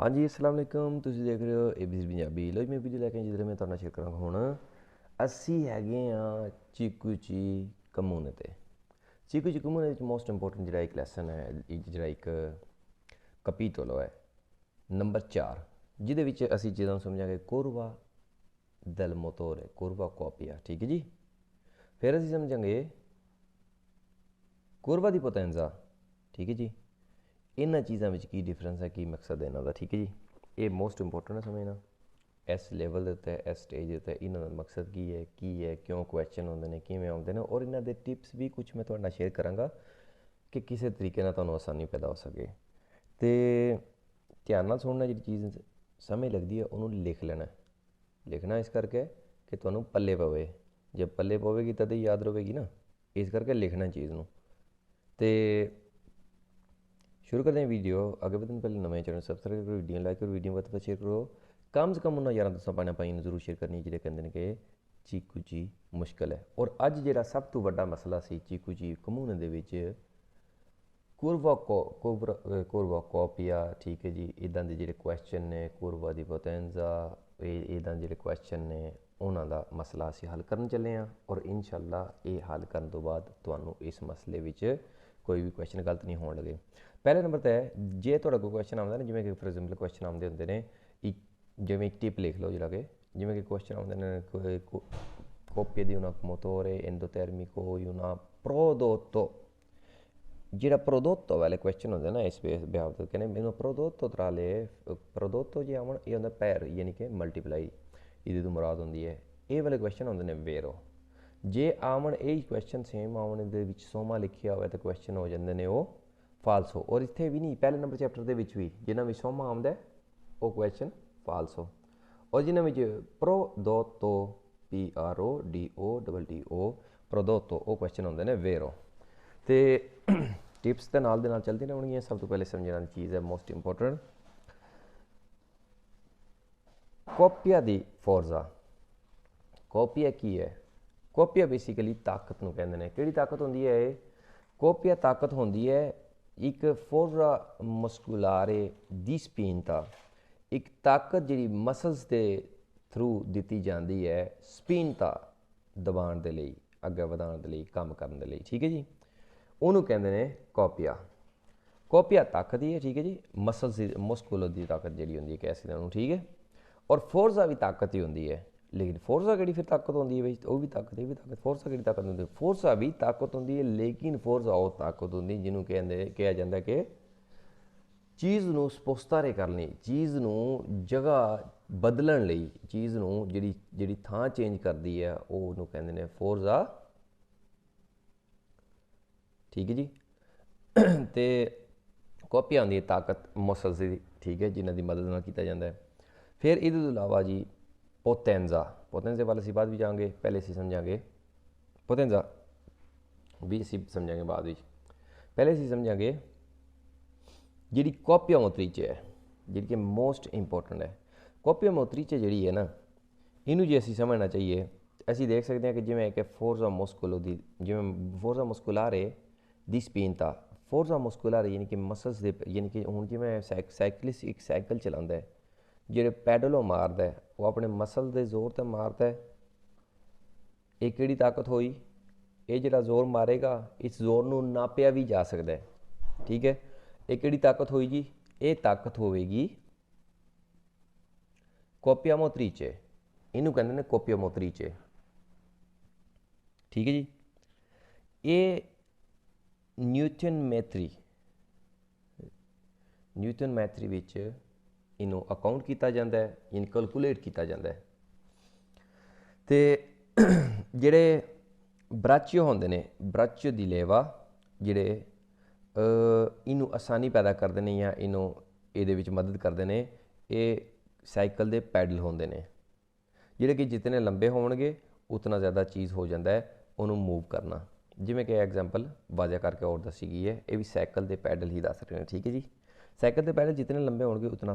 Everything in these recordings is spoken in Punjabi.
हाँ जी, अस्सलाम वालेकुम। ਤੁਸੀਂ ਦੇਖ ਰਹੇ ਹੋ ABC ਪੰਜਾਬੀ। ਲੋ ਜੀ, ਮੈਂ ਵੀਡੀਓ ਲੈ ਕੇ ਜਿੱਧਰ ਮੈਂ ਤੁਹਾਡੇ ਨਾਲ ਸ਼ੇਅਰ ਕਰਾਂਗਾ ਹੁਣ ਅਸੀਂ ਹੈਗੇ ਆ ਚੀਕੂ ਚੀ ਕਮੂਨੇ ਤੇ। ਚੀਕੂ ਚੀ ਕਮੂਨੇ ਵਿੱਚ ਮੋਸਟ ਇੰਪੋਰਟੈਂਟ ਜਿਹੜਾ ਇੱਕ ਲੈਸਨ ਹੈ, ਜਿਹੜਾ ਇੱਕ ਕਪੀਟੋਲੋ ਹੈ ਨੰਬਰ 4, ਜਿਹਦੇ ਵਿੱਚ ਅਸੀਂ ਚੀਜ਼ਾਂ ਨੂੰ ਸਮਝਾਂਗੇ ਕੋਰਵਾ ਦਲ ਮੋਟੋਰੇ, ਕੋਰਵਾ ਕੋਪੀਆ। ਠੀਕ ਹੈ ਜੀ। ਫਿਰ ਅਸੀਂ ਸਮਝਾਂਗੇ ਕੋਰਵਾ ਦੀ ਪੋਟੈਂਜ਼ਾ। ਠੀਕ ਹੈ ਜੀ। ਇਹਨਾਂ ਚੀਜ਼ਾਂ ਵਿੱਚ ਕੀ ਡਿਫਰੈਂਸ ਹੈ, ਕੀ ਮਕਸਦ ਹੈ ਇਹਨਾਂ ਦਾ। ਠੀਕ ਹੈ ਜੀ। ਇਹ ਮੋਸਟ ਇੰਪੋਰਟੈਂਟ ਹੈ ਸਮਝਣਾ ਇਸ ਲੈਵਲ ਦੇ ਉੱਤੇ, ਇਸ ਸਟੇਜ ਦੇ ਉੱਤੇ। ਇਹਨਾਂ ਦਾ ਮਕਸਦ ਕੀ ਹੈ, ਕਿਉਂ ਕੁਐਸਚਨ ਆਉਂਦੇ ਨੇ, ਕਿਵੇਂ ਆਉਂਦੇ ਨੇ, ਔਰ ਇਹਨਾਂ ਦੇ ਟਿਪਸ ਵੀ ਕੁਝ ਮੈਂ ਤੁਹਾਡੇ ਨਾਲ ਸ਼ੇਅਰ ਕਰਾਂਗਾ ਕਿ ਕਿਸੇ ਤਰੀਕੇ ਨਾਲ ਤੁਹਾਨੂੰ ਆਸਾਨੀ ਪੈਦਾ ਹੋ ਸਕੇ। ਅਤੇ ਧਿਆਨ ਨਾਲ ਸੁਣਨਾ, ਜਿਹੜੀ ਚੀਜ਼ ਸਮਝ ਲੱਗਦੀ ਹੈ ਉਹਨੂੰ ਲਿਖ ਲੈਣਾ। ਲਿਖਣਾ ਇਸ ਕਰਕੇ ਕਿ ਤੁਹਾਨੂੰ ਪੱਲੇ ਪਵੇ। ਜੇ ਪੱਲੇ ਪਵੇਗੀ ਤਦ ਹੀ ਯਾਦ ਰਹੇਗੀ ਨਾ, ਇਸ ਕਰਕੇ ਲਿਖਣਾ ਚੀਜ਼ ਨੂੰ। ਅਤੇ शुरू करते हैं वीडियो। आगे बढ़ने से पहले नए चैनल सबसक्राइब करो, वीडियो लाइक करो, वीडियो ਵੱਧ शेयर करो। कम से कम उन्होंने यार दोस्तों पाने पाई जरूर शेयर करनी, ਜਿਹੜੇ ਕਹਿੰਦੇ ਨੇ ਕਿ ਚੀਕੂ ਜੀ ਮੁਸ਼ਕਲ ਹੈ। ਔਰ ਅੱਜ ਜਿਹੜਾ ਸਭ ਤੋਂ ਵੱਡਾ ਮਸਲਾ ਸੀ ਚੀਕੂ ਜੀ ਕਮੂਨੇ ਦੇ ਵਿੱਚ ਕੋਰਵਾ ਕੋਪੀਆ। ਠੀਕ ਹੈ ਜੀ। ਇੱਦਾਂ ਦੇ ਜਿਹੜੇ ਕੁਐਸਚਨ ਨੇ, ਕੋਰਵਾ ਦੀ ਪੋਟੈਂਜ਼ਾ, ਇੱਦਾਂ ਜਿਹੜੇ ਕੁਐਸਚਨ ਨੇ ਉਹਨਾਂ ਦਾ ਮਸਲਾ ਅਸੀਂ ਹੱਲ ਕਰਨ ਚੱਲੇ ਹਾਂ। ਔਰ ਇਨਸ਼ਾਅੱਲਾ ਇਹ ਹੱਲ ਕਰਨ ਤੋਂ ਬਾਅਦ ਤੁਹਾਨੂੰ ਇਸ ਮਸਲੇ ਵਿੱਚ ਕੋਈ ਵੀ ਕੁਐਸਚਨ ਗਲਤ ਨਹੀਂ ਹੋਣ ਲੱਗੇ। ਪਹਿਲੇ ਨੰਬਰ 'ਤੇ ਜੇ ਤੁਹਾਡਾ ਕੋਈ ਕੁਐਸਚਨ ਆਉਂਦਾ ਨਾ, ਜਿਵੇਂ ਕਿ ਫੋਰ ਐਗਜ਼ਾਮਪਲ ਕੁਐਸਚਨ ਆਉਂਦੇ ਹੁੰਦੇ ਨੇ ਜਿਵੇਂ ਇੱਕ ਟਿਪ ਲਿਖ ਲਓ, ਜਿਹੜਾ ਕਿ ਜਿਵੇਂ ਕਿ ਕੁਐਸਚਨ ਆਉਂਦੇ ਨੇ ਕੋਪੀਆ ਦੀ una motore endotermico una prodotto। ਜਿਹੜਾ ਪ੍ਰੋਦੋਤੋ ਵਾਲੇ ਕੁਐਸਚਨ ਹੁੰਦੇ ਨਾ ਇਸ ਬਿਹਾਵ ਤੋਂ ਕਹਿੰਦੇ ਮੈਨੂੰ ਪ੍ਰੋਦੋਤੋ ਤਰਾਲੇ ਪ੍ਰੋਦੋਤੋ ਜੇ ਆਉਣ, ਇਹ ਹੁੰਦਾ ਪੈਰ, ਯਾਨੀ ਕਿ ਮਲਟੀਪਲਾਈ, ਇਹਦੀ ਤੋਂ ਮੁਰਾਦ ਹੁੰਦੀ ਹੈ। ਇਹ ਵਾਲੇ ਕੁਐਸਚਨ ਹੁੰਦੇ ਨੇ ਵੇਰੋ। ਜੇ ਆਵਣ ਇਹ ਕੁਐਸਚਨ ਸੇਮ ਆਵਣ ਦੇ ਵਿੱਚ ਸੋਮਾ ਲਿਖਿਆ ਹੋਇਆ ਤਾਂ ਕੁਐਸਚਨ ਹੋ ਜਾਂਦੇ ਨੇ ਉਹ ਫਾਲਸੋ। ਔਰ ਇੱਥੇ ਵੀ ਨਹੀਂ, ਪਹਿਲੇ ਨੰਬਰ ਚੈਪਟਰ ਦੇ ਵਿੱਚ ਵੀ ਜਿਨ੍ਹਾਂ ਵਿੱਚ ਸੋਮਾ ਆਉਂਦਾ ਉਹ ਕੁਐਸਚਨ ਫਾਲਸੋ। ਔਰ ਜਿਨ੍ਹਾਂ ਵਿੱਚ ਪ੍ਰੋਦੋਤੋ PRODOTTO ਪ੍ਰੋਦੋਤੋ ਉਹ ਕੁਐਸਚਨ ਹੁੰਦੇ ਨੇ ਵੇਰੋ। ਅਤੇ ਟਿਪਸ ਦੇ ਨਾਲ ਚੱਲਦੀਆਂ ਰਹਿਣਗੀਆਂ। ਸਭ ਤੋਂ ਪਹਿਲੇ ਸਮਝਣ ਵਾਲੀ ਚੀਜ਼ ਹੈ ਮੋਸਟ ਇੰਪੋਰਟੈਂਟ, ਕੋਪੀਆ ਦੀ ਫੋਰਜ਼ਾ। ਕੋਪੀਆ ਕੀ ਹੈ? ਕੋਪੀਆ ਬੇਸਿਕਲੀ ਤਾਕਤ ਨੂੰ ਕਹਿੰਦੇ ਨੇ। ਕਿਹੜੀ ਤਾਕਤ ਹੁੰਦੀ ਹੈ ਇਹ? ਕੋਪੀਆ ਤਾਕਤ ਹੁੰਦੀ ਹੈ ਇੱਕ ਫੋਰਜ਼ਾ ਮਸਕੂਲਾਰੇ ਦੀ ਸਪੀਨਤਾ, ਇੱਕ ਤਾਕਤ ਜਿਹੜੀ ਮਸਲਸ ਦੇ ਥਰੂ ਦਿੱਤੀ ਜਾਂਦੀ ਹੈ ਸਪੀਨਤਾ ਦਬਾਉਣ ਦੇ ਲਈ, ਅੱਗੇ ਵਧਾਉਣ ਦੇ ਲਈ, ਕੰਮ ਕਰਨ ਦੇ ਲਈ। ਠੀਕ ਹੈ ਜੀ। ਉਹਨੂੰ ਕਹਿੰਦੇ ਨੇ ਕੋਪੀਆ। ਕੋਪੀਆ ਤਾਕਤ ਹੀ ਹੈ। ਠੀਕ ਹੈ ਜੀ। ਮਸਲਸ ਦੀ ਮਸਕੂਲਰ ਦੀ ਤਾਕਤ ਜਿਹੜੀ ਹੁੰਦੀ ਹੈ ਕਹਿ ਸਕਦੇ ਉਹਨੂੰ। ਠੀਕ ਹੈ। ਔਰ ਫੋਰਜ਼ਾ ਵੀ ਤਾਕਤ ਹੀ ਹੁੰਦੀ ਹੈ। ਲੇਕਿਨ ਫੋਰਜ਼ਾ ਕਿਹੜੀ ਫਿਰ ਤਾਕਤ ਹੁੰਦੀ ਹੈ ਬਈ? ਉਹ ਵੀ ਤਾਕਤ, ਇਹ ਵੀ ਤਾਕਤ। ਫੋਰਜ਼ਾ ਕਿਹੜੀ ਤਾਕਤ ਹੁੰਦੀ ਹੈ? ਫੋਰਜ਼ਾ ਵੀ ਤਾਕਤ ਹੁੰਦੀ ਹੈ, ਲੇਕਿਨ ਫੋਰਜ਼ਾ ਉਹ ਤਾਕਤ ਹੁੰਦੀ ਜਿਹਨੂੰ ਕਿਹਾ ਜਾਂਦਾ ਕਿ ਚੀਜ਼ ਨੂੰ ਸਪੋਸਤਾਰੇ ਕਰਨ ਲਈ, ਚੀਜ਼ ਨੂੰ ਜਗ੍ਹਾ ਬਦਲਣ ਲਈ, ਚੀਜ਼ ਨੂੰ ਜਿਹੜੀ ਥਾਂ ਚੇਂਜ ਕਰਦੀ ਹੈ ਉਹ ਉਹਨੂੰ ਕਹਿੰਦੇ ਨੇ ਫੋਰਜ਼ਾ। ਠੀਕ ਹੈ ਜੀ। ਅਤੇ ਕੋਪੀਆ ਹੁੰਦੀ ਹੈ ਤਾਕਤ ਮਸਲਸ ਦੀ। ਠੀਕ ਹੈ। ਜਿਨ੍ਹਾਂ ਦੀ ਮਦਦ ਨਾਲ ਕੀਤਾ ਜਾਂਦਾ ਹੈ। ਫਿਰ ਇਹਦੇ ਤੋਂ ਇਲਾਵਾ ਜੀ ਪੋਟੈਂਜ਼ਾ। ਪੋਟੈਂਜ਼ੇ ਵੱਲ ਅਸੀਂ ਬਾਅਦ ਵਿੱਚ ਜਾਵਾਂਗੇ, ਪਹਿਲੇ ਅਸੀਂ ਸਮਝਾਂਗੇ ਪੋਟੈਂਜ਼ਾ ਵੀ ਅਸੀਂ ਸਮਝਾਂਗੇ ਬਾਅਦ ਵਿੱਚ। ਪਹਿਲੇ ਅਸੀਂ ਸਮਝਾਂਗੇ ਜਿਹੜੀ ਕੋਪੀਆ ਮੋਤਰੀਚੇ ਹੈ, ਜਿਹੜੀ ਕਿ ਮੋਸਟ ਇੰਪੋਰਟੈਂਟ ਹੈ। ਕੋਪੀਆ ਮੋਤਰੀਚੇ ਜਿਹੜੀ ਹੈ ਨਾ, ਇਹਨੂੰ ਜੇ ਅਸੀਂ ਸਮਝਣਾ ਚਾਹੀਏ, ਅਸੀਂ ਦੇਖ ਸਕਦੇ ਹਾਂ ਕਿ ਜਿਵੇਂ ਕਿ ਫੋਰਜ਼ਾ ਮਸਕੂਲੋ ਦੀ, ਜਿਵੇਂ ਫੋਰਜ਼ਾ ਮਸਕੂਲਾਰੇ ਦੀ ਸਪੀਨਤਾ, ਫੋਰਜ਼ਾ ਮਸਕੂਲਾਰੇ ਯਾਨੀ ਕਿ ਮਸਲਸ ਦੇ, ਯਾਨੀ ਕਿ ਹੁਣ ਜਿਵੇਂ ਸਾਈਕਲਿਸਟ ਇੱਕ ਸਾਈਕਲ ਚਲਾਉਂਦਾ ਹੈ, ਜਿਹੜੇ ਪੈਡਲ ਉਹ ਮਾਰਦਾ ਹੈ, ਉਹ ਆਪਣੇ ਮਸਲ ਦੇ ਜ਼ੋਰ 'ਤੇ ਮਾਰਦਾ ਹੈ। ਇਹ ਕਿਹੜੀ ਤਾਕਤ ਹੋਈ? ਇਹ ਜਿਹੜਾ ਜ਼ੋਰ ਮਾਰੇਗਾ, ਇਸ ਜ਼ੋਰ ਨੂੰ ਨਾਪਿਆ ਵੀ ਜਾ ਸਕਦਾ ਹੈ। ਠੀਕ ਹੈ। ਇਹ ਕਿਹੜੀ ਤਾਕਤ ਹੋਈ ਜੀ? ਇਹ ਤਾਕਤ ਹੋਵੇਗੀ ਕੋਪੀਆ ਮੋਤਰੀਚੇ। ਇਹਨੂੰ ਕਹਿੰਦੇ ਨੇ ਕੋਪੀਆ ਮੋਤਰੀਚੇ। ਠੀਕ ਹੈ ਜੀ। ਇਹ ਨਿਊਟਨ ਮੈਥਰੀ ਵਿੱਚ ਇਹਨੂੰ ਅਕਾਊਂਟ ਕੀਤਾ ਜਾਂਦਾ ਹੈ, ਇਹਨੂੰ ਕੈਲਕੂਲੇਟ ਕੀਤਾ ਜਾਂਦਾ ਹੈ। ਅਤੇ ਜਿਹੜੇ ਬ੍ਰਾਚੀਓ ਹੁੰਦੇ ਨੇ, ਬ੍ਰਾਚੀਓ ਦੀ ਲੇਵਾ, ਜਿਹੜੇ ਇਹਨੂੰ ਆਸਾਨੀ ਪੈਦਾ ਕਰਦੇ ਨੇ ਜਾਂ ਇਹਦੇ ਵਿੱਚ ਮਦਦ ਕਰਦੇ ਨੇ, ਇਹ ਸਾਈਕਲ ਦੇ ਪੈਡਲ ਹੁੰਦੇ ਨੇ, ਜਿਹੜੇ ਕਿ ਜਿਤਨੇ ਲੰਬੇ ਹੋਣਗੇ ਉਤਨਾ ਜ਼ਿਆਦਾ ਚੀਜ਼ ਹੋ ਜਾਂਦਾ ਹੈ ਉਹਨੂੰ ਮੂਵ ਕਰਨਾ। ਜਿਵੇਂ ਕਿ ਐਗਜ਼ਾਮਪਲ ਵਾਜਾ ਕਰਕੇ ਔਰ ਦੱਸੀ ਗਈ ਹੈ, ਇਹ ਵੀ ਸਾਈਕਲ ਦੇ ਪੈਡਲ ਹੀ ਦੱਸ ਰਹੇ ਨੇ। ਠੀਕ ਹੈ ਜੀ। ਸਾਈਕਲ ਦੇ ਪੈਡਲ ਜਿਤਨੇ ਲੰਬੇ ਹੋਣਗੇ ਉਤਨਾ